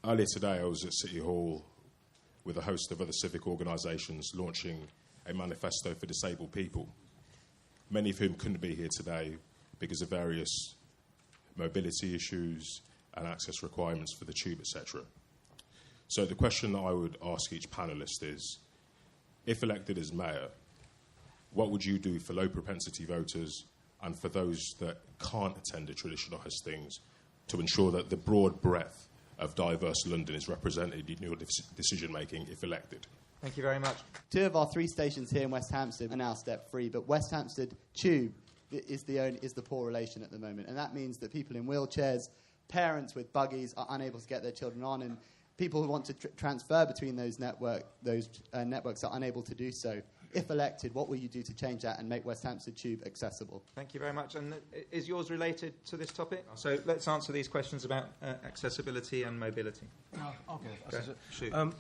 Q: Earlier today I was at City Hall with a host of other civic organisations launching a manifesto for disabled people, many of whom couldn't be here today because of various mobility issues and access requirements for the tube, etc. So the question that I would ask each panellist is, if elected as mayor, what would you do for low-propensity voters and for those that can't attend a traditional Hustings to ensure that the broad breadth of diverse London is represented in your decision-making if elected?
C: Thank you very much.
R: 2 of our 3 stations here in West Hampstead are now step-free, but West Hampstead Tube is the poor relation at the moment, and that means that people in wheelchairs, parents with buggies are unable to get their children on, and people who want to transfer between those networks are unable to do so. If elected, what will you do to change that and make West Hampstead Tube accessible?
C: Thank you very much. And is yours related to this topic? So let's answer these questions about accessibility and mobility.
F: Okay.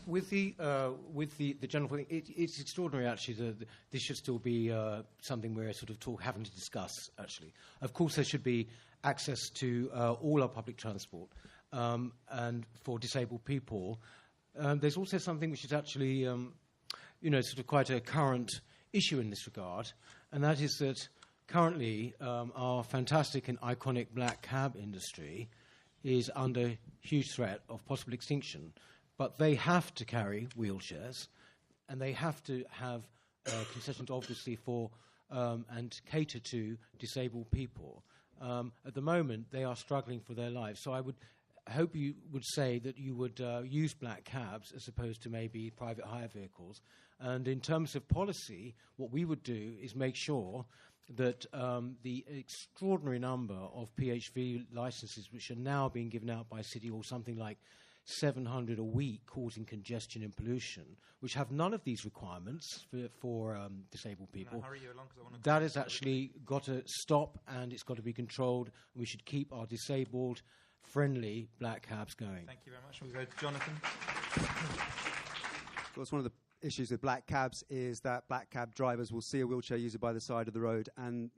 F: With the general point, it's extraordinary actually that this should still be something we're sort of having to discuss. Actually, of course, there should be access to all our public transport. And for disabled people, there's also something which is actually, sort of quite a current issue in this regard, and that is that currently our fantastic and iconic black cab industry is under huge threat of possible extinction. But they have to carry wheelchairs, and they have to have concessions, obviously, for and cater to disabled people. At the moment, they are struggling for their lives. So I hope you would say that you would use black cabs as opposed to maybe private hire vehicles. And in terms of policy, what we would do is make sure that the extraordinary number of PHV licenses which are now being given out by City Hall, something like 700 a week causing congestion and pollution, which have none of these requirements for disabled people.
C: Hurry you along 'cause I wanna
F: That has actually got to stop, and it's got to be controlled. We should keep our disabled, friendly black cabs going.
C: Thank you very much. We'll go to Jonathan.
D: Of course, one of the issues with black cabs is that black cab drivers will see a wheelchair user by the side of the road, and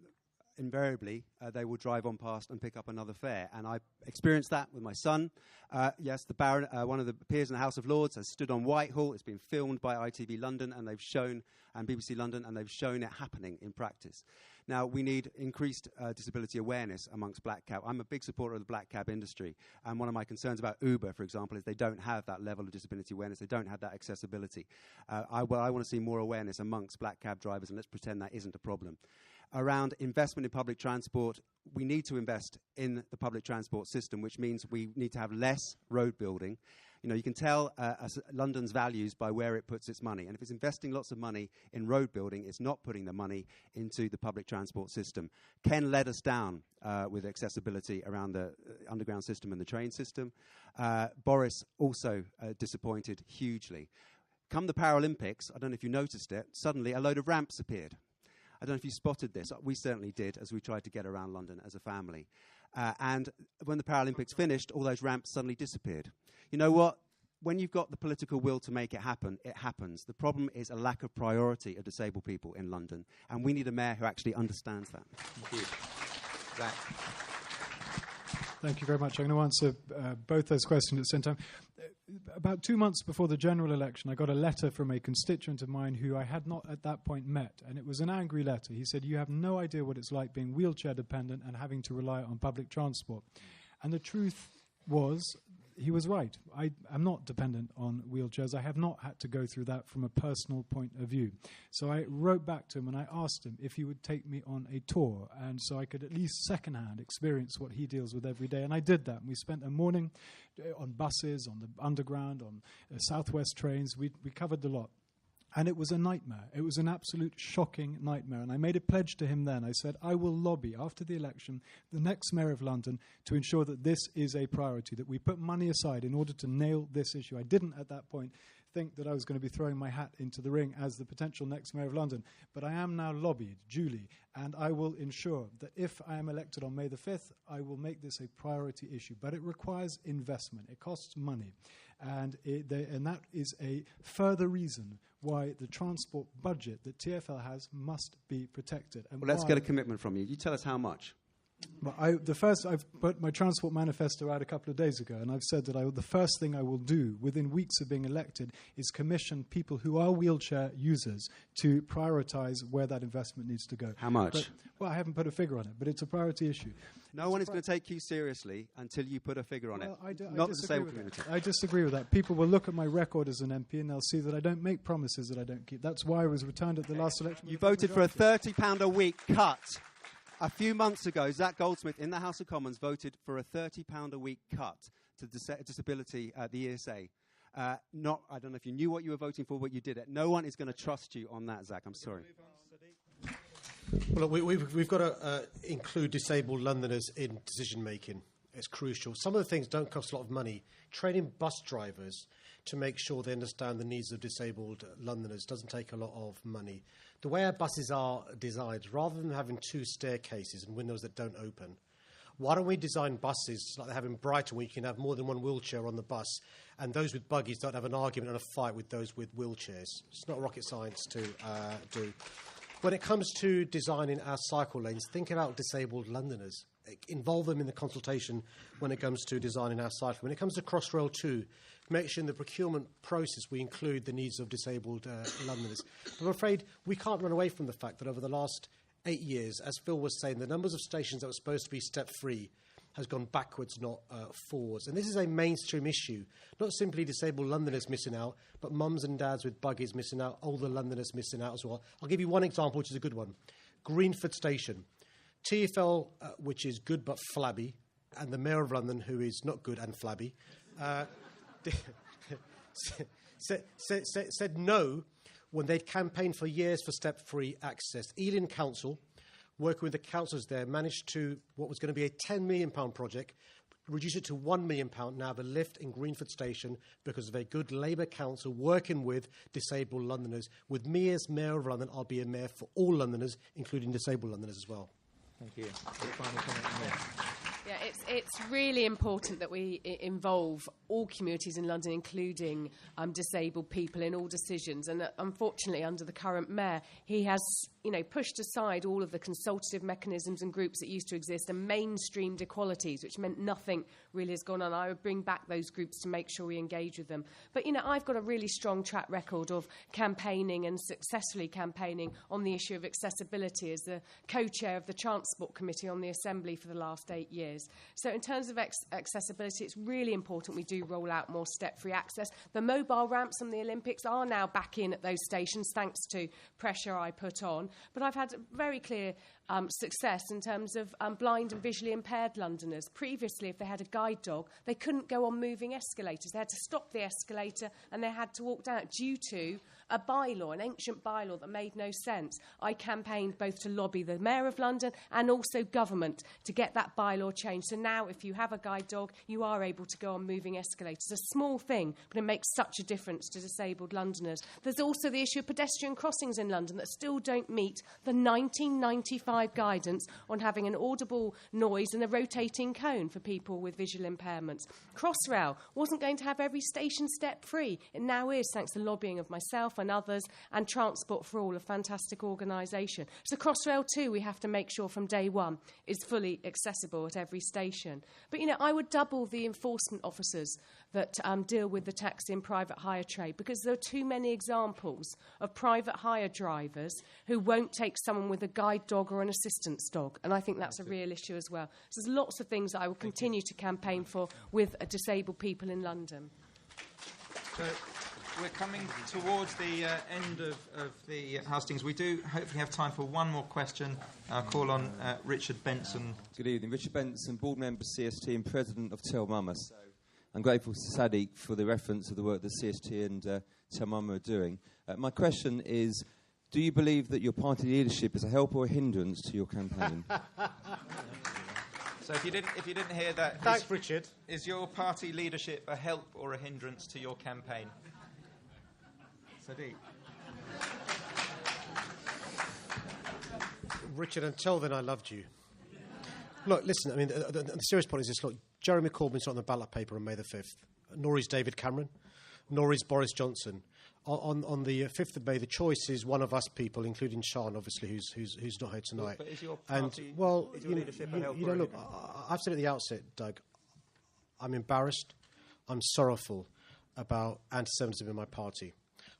D: invariably they will drive on past and pick up another fare. And I experienced that with my son. Yes, the Baron, one of the peers in the House of Lords, has stood on Whitehall. It's been filmed by ITV London and BBC London, and they've shown it happening in practice. Now, we need increased disability awareness amongst black cab. I'm a big supporter of the black cab industry, and one of my concerns about Uber, for example, is they don't have that level of disability awareness. They don't have that accessibility. I want to see more awareness amongst black cab drivers, and let's pretend that isn't a problem. Around investment in public transport, we need to invest in the public transport system, which means we need to have less road building. You know, you can tell London's values by where it puts its money. And if it's investing lots of money in road building, it's not putting the money into the public transport system. Ken led us down with accessibility around the underground system and the train system. Boris also disappointed hugely. Come the Paralympics, I don't know if you noticed it, suddenly a load of ramps appeared. I don't know if you spotted this. We certainly did as we tried to get around London as a family. And when the Paralympics finished, all those ramps suddenly disappeared. You know what? When you've got the political will to make it happens. The problem is a lack of priority of disabled people in London. And we need a mayor who actually understands that.
C: Thank you. Zach.
H: Thank you very much. I'm going to answer both those questions at the same time. About 2 months before the general election, I got a letter from a constituent of mine who I had not at that point met, and it was an angry letter. He said, "You have no idea what it's like being wheelchair dependent and having to rely on public transport." And the truth was, he was right. I am not dependent on wheelchairs. I have not had to go through that from a personal point of view. So I wrote back to him and I asked him if he would take me on a tour, and so I could at least secondhand experience what he deals with every day. And I did that. And we spent a morning on buses, on the underground, on Southwest trains. We covered the lot. And it was a nightmare. It was an absolute shocking nightmare. And I made a pledge to him then. I said, I will lobby after the election, the next mayor of London, to ensure that this is a priority, that we put money aside in order to nail this issue. I didn't at that point think that I was going to be throwing my hat into the ring as the potential next mayor of London. But I am now lobbied duly, and I will ensure that if I am elected on May the 5th, I will make this a priority issue. But it requires investment. It costs money. And that is a further reason why the transport budget that TfL has must be protected. And
D: well, let's get a commitment from you. You tell us how much.
H: Well, I've put my transport manifesto out a couple of days ago, and I've said that the first thing I will do within weeks of being elected is commission people who are wheelchair users to prioritise where that investment needs to go.
D: How much?
H: Well, I haven't put a figure on it, but it's a priority issue.
D: No one is going to take you seriously until you put a figure on it.
H: Not the disabled community. I disagree with that. People will look at my record as an MP and they'll see that I don't make promises that I don't keep. That's why I was returned at the last election.
D: You voted for a £30 a week cut. A few months ago, Zach Goldsmith in the House of Commons voted for a £30 a week cut to disability at the ESA. I don't know if you knew what you were voting for, but you did it. No one is going to trust you on that, Zach. I'm sorry.
G: Well, we've got to include disabled Londoners in decision-making. It's crucial. Some of the things don't cost a lot of money. Training bus drivers to make sure they understand the needs of disabled Londoners doesn't take a lot of money. The way our buses are designed, rather than having 2 staircases and windows that don't open, why don't we design buses like they have in Brighton, where you can have more than one wheelchair on the bus, and those with buggies don't have an argument and a fight with those with wheelchairs? It's not rocket science to do. When it comes to designing our cycle lanes, think about disabled Londoners. Involve them in the consultation when it comes to designing our cycle. When it comes to Crossrail 2, make sure in the procurement process we include the needs of disabled Londoners. I'm afraid we can't run away from the fact that over the last 8 years, as Phil was saying, the numbers of stations that were supposed to be step-free has gone backwards, not forwards. And this is a mainstream issue. Not simply disabled Londoners missing out, but mums and dads with buggies missing out, older Londoners missing out as well. I'll give you one example, which is a good one. Greenford Station. TfL, which is good but flabby, and the Mayor of London, who is not good and flabby, said no when they'd campaigned for years for step-free access. Ealing Council, working with the councillors there, managed to, what was going to be a £10 million project, reduce it to £1 million now, the lift in Greenford Station, because of a good Labour council working with disabled Londoners. With me as Mayor of London, I'll be a mayor for all Londoners, including disabled Londoners as well.
C: Thank you. Final comment.
E: Yeah, it's really important that we involve all communities in London, including disabled people, in all decisions. And unfortunately, under the current mayor, he has, pushed aside all of the consultative mechanisms and groups that used to exist and mainstreamed equalities, which meant nothing really has gone on. I would bring back those groups to make sure we engage with them. But, I've got a really strong track record of campaigning and successfully campaigning on the issue of accessibility as the co-chair of the Transport Committee on the Assembly for the last 8 years. So in terms of accessibility, it's really important we do roll out more step-free access. The mobile ramps from the Olympics are now back in at those stations, thanks to pressure I put on. But I've had very clear success in terms of blind and visually impaired Londoners. Previously, if they had a guide dog, they couldn't go on moving escalators. They had to stop the escalator and they had to walk down due to a bylaw, an ancient bylaw that made no sense. I campaigned both to lobby the Mayor of London and also government to get that bylaw changed. So now, if you have a guide dog, you are able to go on moving escalators. It's a small thing, but it makes such a difference to disabled Londoners. There's also the issue of pedestrian crossings in London that still don't meet the 1995 guidance on having an audible noise and a rotating cone for people with visual impairments. Crossrail wasn't going to have every station step-free. It now is, thanks to the lobbying of myself and others, and Transport for All, a fantastic organisation. So Crossrail too, we have to make sure from day one, is fully accessible at every station. But, I would double the enforcement officers that deal with the taxi and private hire trade, because there are too many examples of private hire drivers who won't take someone with a guide dog or an assistance dog, and I think that's a real issue as well. So there's lots of things that I will continue to campaign for with disabled people in London.
C: So we're coming towards the end of the Hustings. We do hopefully have time for one more question. I'll call on Richard Benson.
S: Good evening. Richard Benson, board member CST and president of Tell Mama. So I'm grateful to Sadiq for the reference of the work that CST and Tell Mama are doing. My question is, do you believe that your party leadership is a help or a hindrance to your campaign?
C: So if you didn't hear that,
G: thanks, Richard.
C: Is your party leadership a help or a hindrance to your campaign? Sadiq.
G: Richard, until then, I loved you. Look, listen, the serious point is this. Look, Jeremy Corbyn's not on the ballot paper on May the 5th, nor is David Cameron, nor is Boris Johnson. On the 5th of May, the choice is one of us people, including Sean, obviously, who's not here tonight.
C: But is your party, is your leadership a help?
G: Look, I've said at the outset, Doug, I'm embarrassed, I'm sorrowful about anti-Semitism in my party.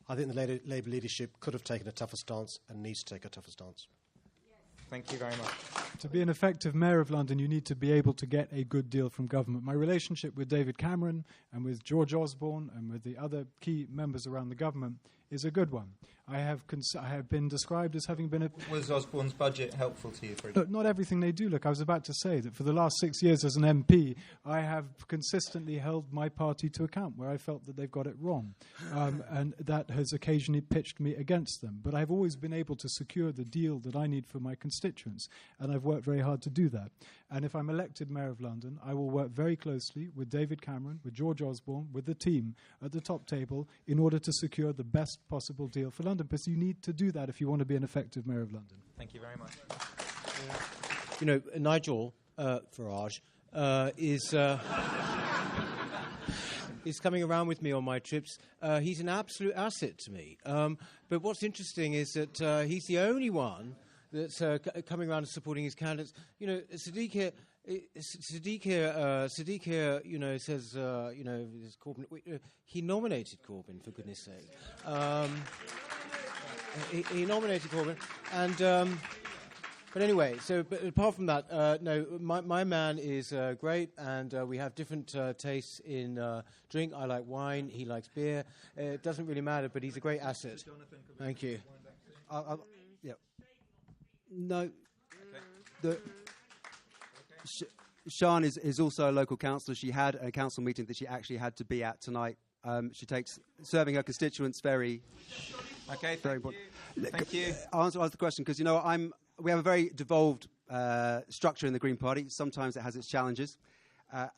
G: I think the Labour leadership could have taken a tougher stance and needs to take a tougher stance.
C: Thank you very much.
H: To be an effective mayor of London, you need to be able to get a good deal from government. My relationship with David Cameron and with George Osborne and with the other key members around the government is a good one. I have been described as having been
C: Was Osborne's budget helpful to you?
H: Look, not everything they do. Look, I was about to say that for the last 6 years as an MP, I have consistently held my party to account where I felt that they've got it wrong. And that has occasionally pitched me against them. But I've always been able to secure the deal that I need for my constituents. And I've worked very hard to do that. And if I'm elected Mayor of London, I will work very closely with David Cameron, with George Osborne, with the team at the top table in order to secure the best possible deal for London. Because you need to do that if you want to be an effective Mayor of London.
C: Thank you very much.
F: Nigel Farage is coming around with me on my trips. He's an absolute asset to me. But what's interesting is that he's the only one that's coming around and supporting his candidates. Sadiq here, says, Corbyn. He nominated Corbyn, for goodness sake. He nominated Corbyn, and but anyway. But apart from that, no, my man is great, and we have different tastes in drink. I like wine. He likes beer. It doesn't really matter, but he's a great asset. Thank you.
D: Yeah. No. Sian is also a local councillor. She had a council meeting that she actually had to be at tonight. She takes serving her constituents very important.
C: Thank you.
D: I'll answer the question because we have a very devolved structure in the Green Party. Sometimes it has its challenges.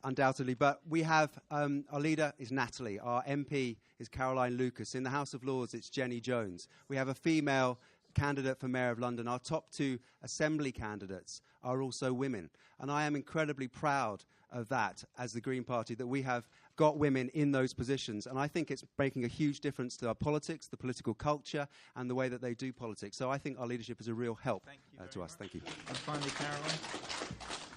D: undoubtedly. But we have our leader is Natalie. Our MP is Caroline Lucas. In the House of Lords, it's Jenny Jones. We have a female candidate for Mayor of London. Our top 2 Assembly candidates are also women. And I am incredibly proud of that as the Green Party, that we have got women in those positions. And I think it's making a huge difference to our politics, the political culture, and the way that they do politics. So I think our leadership is a real help to us. Thank you.
C: And finally, Caroline.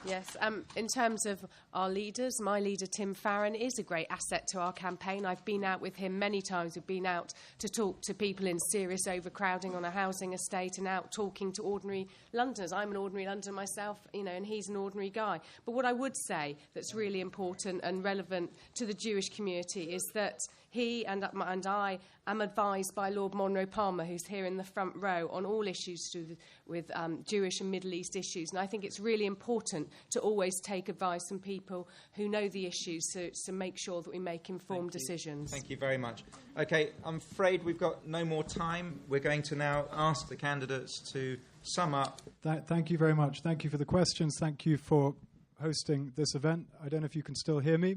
E: Yes, in terms of our leaders, my leader, Tim Ferrer, is a great asset to our campaign. I've been out with him many times. We've been out to talk to people in serious overcrowding on a housing estate and out talking to ordinary Londoners. I'm an ordinary Londoner myself, and he's an ordinary guy. But what I would say that's really important and relevant to the Jewish community is that he and I am advised by Lord Monroe Palmer, who's here in the front row, on all issues to do with Jewish and Middle East issues. And I think it's really important to always take advice from people who know the issues to make sure that we make informed decisions.
C: Thank you very much. OK, I'm afraid we've got no more time. We're going to now ask the candidates to sum up.
H: Thank you very much. Thank you for the questions. Thank you for hosting this event. I don't know if you can still hear me.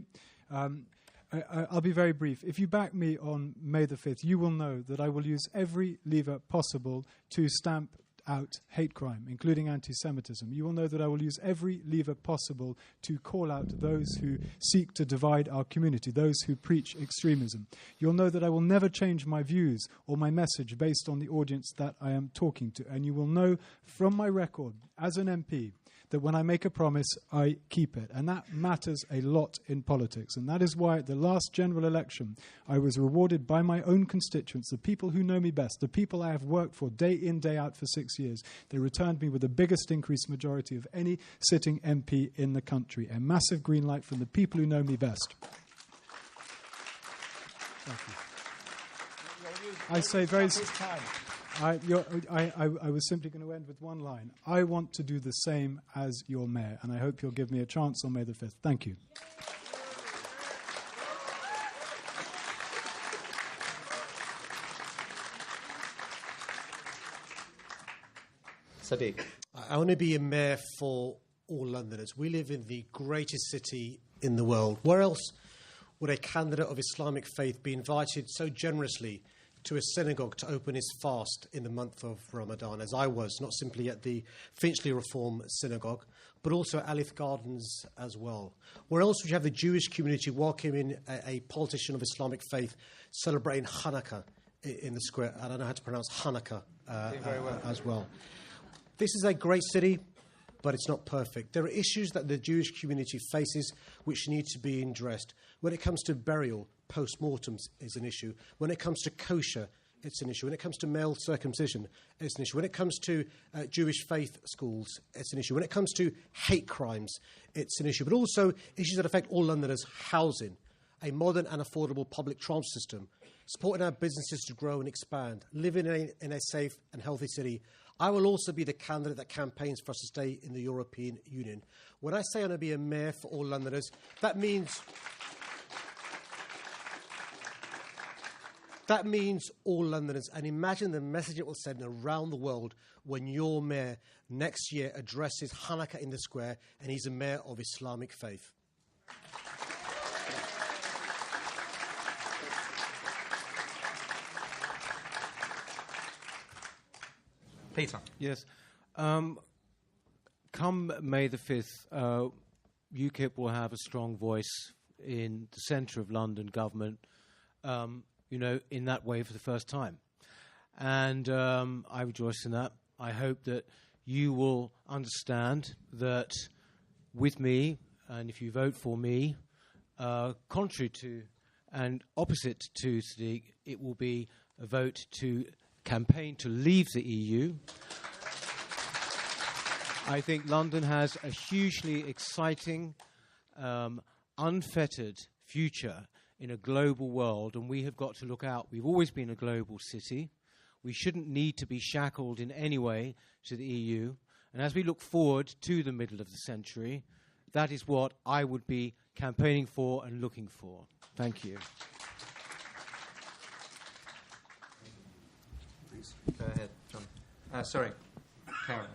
H: I'll be very brief. If you back me on May the 5th, you will know that I will use every lever possible to stamp out hate crime, including anti-Semitism. You will know that I will use every lever possible to call out those who seek to divide our community, those who preach extremism. You'll know that I will never change my views or my message based on the audience that I am talking to. And you will know from my record as an MP that when I make a promise, I keep it. And that matters a lot in politics. And that is why at the last general election, I was rewarded by my own constituents, the people who know me best, the people I have worked for day in, day out for 6 years. They returned me with the biggest increased majority of any sitting MP in the country. A massive green light from the people who know me best. Thank you. I say very... I was simply going to end with one line. I want to do the same as your mayor, and I hope you'll give me a chance on May the 5th. Thank you.
C: Sadiq.
G: I want to be a mayor for all Londoners. We live in the greatest city in the world. Where else would a candidate of Islamic faith be invited so generously to a synagogue to open his fast in the month of Ramadan, as I was, not simply at the Finchley Reform Synagogue, but also at Alith Gardens as well? Where else would you have the Jewish community welcoming a politician of Islamic faith celebrating Hanukkah in the square? I don't know how to pronounce Hanukkah as well. This is a great city, but it's not perfect. There are issues that the Jewish community faces which need to be addressed. When it comes to burial, post-mortems is an issue. When it comes to kosher, it's an issue. When it comes to male circumcision, it's an issue. When it comes to Jewish faith schools, it's an issue. When it comes to hate crimes, it's an issue. But also issues that affect all Londoners: housing, a modern and affordable public transport system, supporting our businesses to grow and expand, living in a safe and healthy city. I will also be the candidate that campaigns for us to stay in the European Union. When I say I'm going to be a mayor for all Londoners, that means all Londoners. And imagine the message it will send around the world when your mayor next year addresses Hanukkah in the square and he's a mayor of Islamic faith.
C: Peter.
F: Yes. Come May the 5th, UKIP will have a strong voice in the centre of London government, in that way for the first time. And I rejoice in that. I hope that you will understand that with me, and if you vote for me, contrary to and opposite to Sadiq, it will be a vote to campaign to leave the EU. I think London has a hugely exciting, unfettered future in a global world, and we have got to look out. We've always been a global city. We shouldn't need to be shackled in any way to the EU. And as we look forward to the middle of the century, that is what I would be campaigning for and looking for. Thank you.
C: Go ahead, John. Sorry, Karen.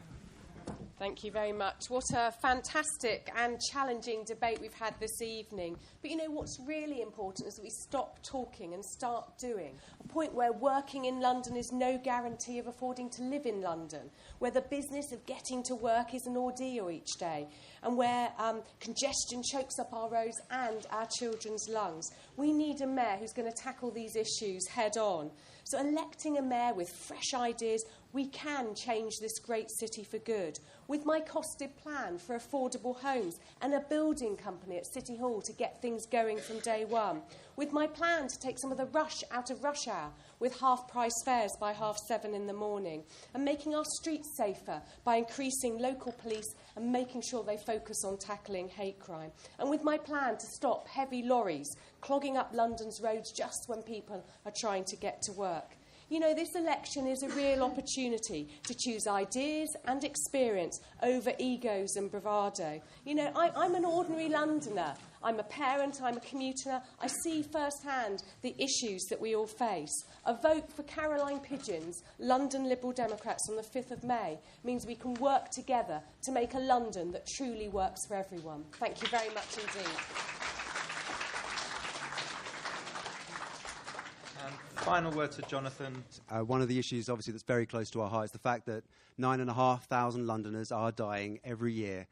E: Thank you very much. What a fantastic and challenging debate we've had this evening. But you know what's really important is that we stop talking and start doing. A point where working in London is no guarantee of affording to live in London, where the business of getting to work is an ordeal each day, and where congestion chokes up our roads and our children's lungs. We need a mayor who's going to tackle these issues head on. So electing a mayor with fresh ideas, we can change this great city for good. With my costed plan for affordable homes and a building company at City Hall to get things going from day one. With my plan to take some of the rush out of rush hour with half-price fares by 7:30 in the morning. And making our streets safer by increasing local police and making sure they focus on tackling hate crime. And with my plan to stop heavy lorries clogging up London's roads just when people are trying to get to work. You know, this election is a real opportunity to choose ideas and experience over egos and bravado. You know, I'm an ordinary Londoner. I'm a parent, I'm a commuter. I see firsthand the issues that we all face. A vote for Caroline Pidgeon's London Liberal Democrats on the 5th of May means we can work together to make a London that truly works for everyone. Thank you very much indeed.
C: Final word to Jonathan.
D: One of the issues, obviously, that's very close to our heart is the fact that 9,500 Londoners are dying every year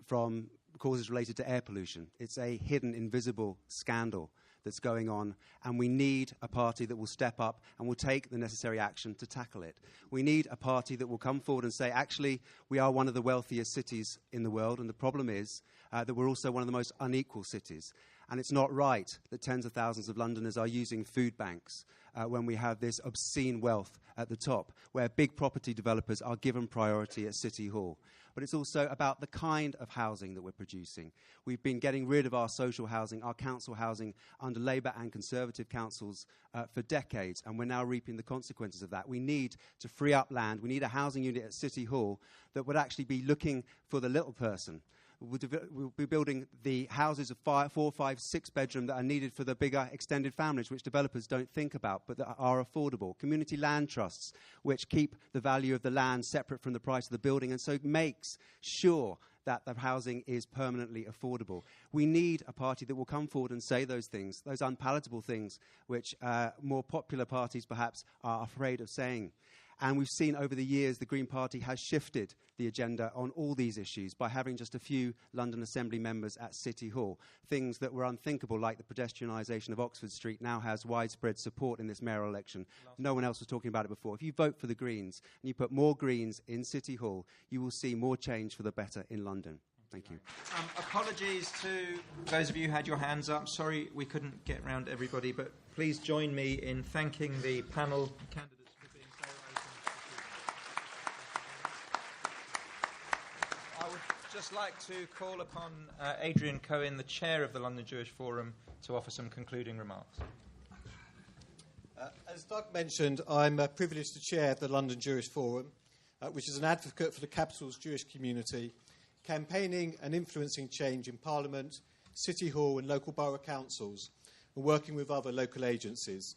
D: from causes related to air pollution. It's a hidden, invisible scandal that's going on, and we need a party that will step up and will take the necessary action to tackle it. We need a party that will come forward and say, actually, we are one of the wealthiest cities in the world, and the problem is that we're also one of the most unequal cities. And it's not right that tens of thousands of Londoners are using food banks when we have this obscene wealth at the top, where big property developers are given priority at City Hall. But it's also about the kind of housing that we're producing. We've been getting rid of our social housing, our council housing, under Labour and Conservative councils for decades, and we're now reaping the consequences of that. We need to free up land. We need a housing unit at City Hall that would actually be looking for the little person. We'll be building the houses of 4, 5, 6 bedroom that are needed for the bigger extended families, which developers don't think about, but that are affordable. Community land trusts, which keep the value of the land separate from the price of the building, and so makes sure that the housing is permanently affordable. We need a party that will come forward and say those things, those unpalatable things, which more popular parties perhaps are afraid of saying. And we've seen over the years the Green Party has shifted the agenda on all these issues by having just a few London Assembly members at City Hall. Things that were unthinkable, like the pedestrianisation of Oxford Street, now has widespread support in this mayoral election. No one else was talking about it before. If you vote for the Greens and you put more Greens in City Hall, you will see more change for the better in London. Thank you.
C: Apologies to those of you who had your hands up. Sorry we couldn't get round everybody, but please join me in thanking the panel candidates. Just like to call upon Adrian Cohen, the chair of the London Jewish Forum, to offer some concluding remarks.
G: As Doug mentioned, I'm privileged to chair the London Jewish Forum, which is an advocate for the capital's Jewish community, campaigning and influencing change in Parliament, City Hall and local borough councils, and working with other local agencies.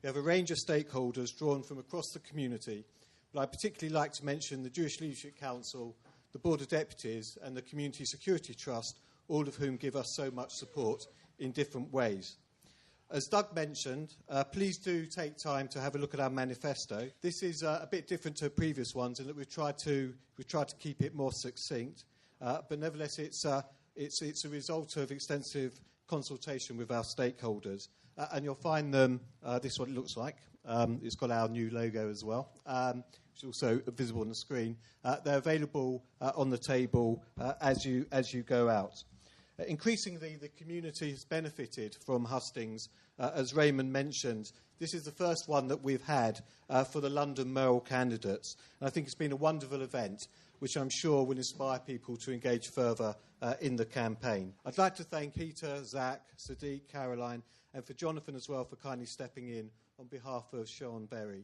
G: We have a range of stakeholders drawn from across the community, but I'd particularly like to mention the Jewish Leadership Council, the Board of Deputies and the Community Security Trust, all of whom give us so much support in different ways. As Doug mentioned, please do take time to have a look at our manifesto. This is a bit different to previous ones in that we've tried to keep it more succinct, but nevertheless it's a result of extensive consultation with our stakeholders. And you'll find them, this is what it looks like. It's got our new logo as well, which is also visible on the screen. They're available on the table as you go out. Increasingly, the community has benefited from Hustings. As Raymond mentioned, this is the first one that we've had for the London mayoral candidates. And I think it's been a wonderful event, which I'm sure will inspire people to engage further in the campaign. I'd like to thank Peter, Zach, Sadiq, Caroline, and for Jonathan as well for kindly stepping in on behalf of Sean Berry,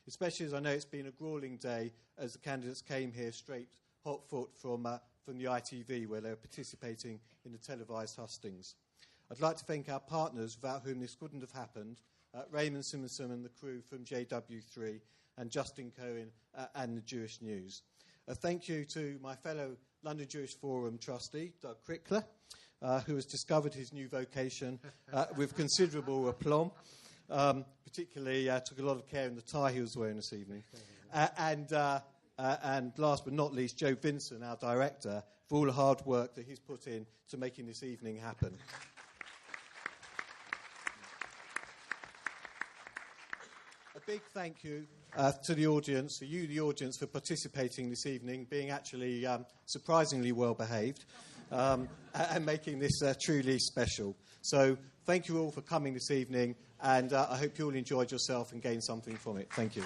G: especially as I know it's been a gruelling day as the candidates came here straight hot foot from the ITV where they were participating in the televised hustings. I'd like to thank our partners without whom this couldn't have happened, Raymond Simonson and the crew from JW3 and Justin Cohen and the Jewish News. A thank you to my fellow London Jewish Forum trustee, Doug Crickler, who has discovered his new vocation with considerable aplomb. Particularly took a lot of care in the tie he was wearing this evening. And last but not least, Joe Vinson, our director, for all the hard work that he's put in to making this evening happen. A big thank you to the audience, to you, the audience, for participating this evening, being actually surprisingly well behaved, and making this truly special. So thank you all for coming this evening, and I hope you all enjoyed yourself and gained something from it. Thank you.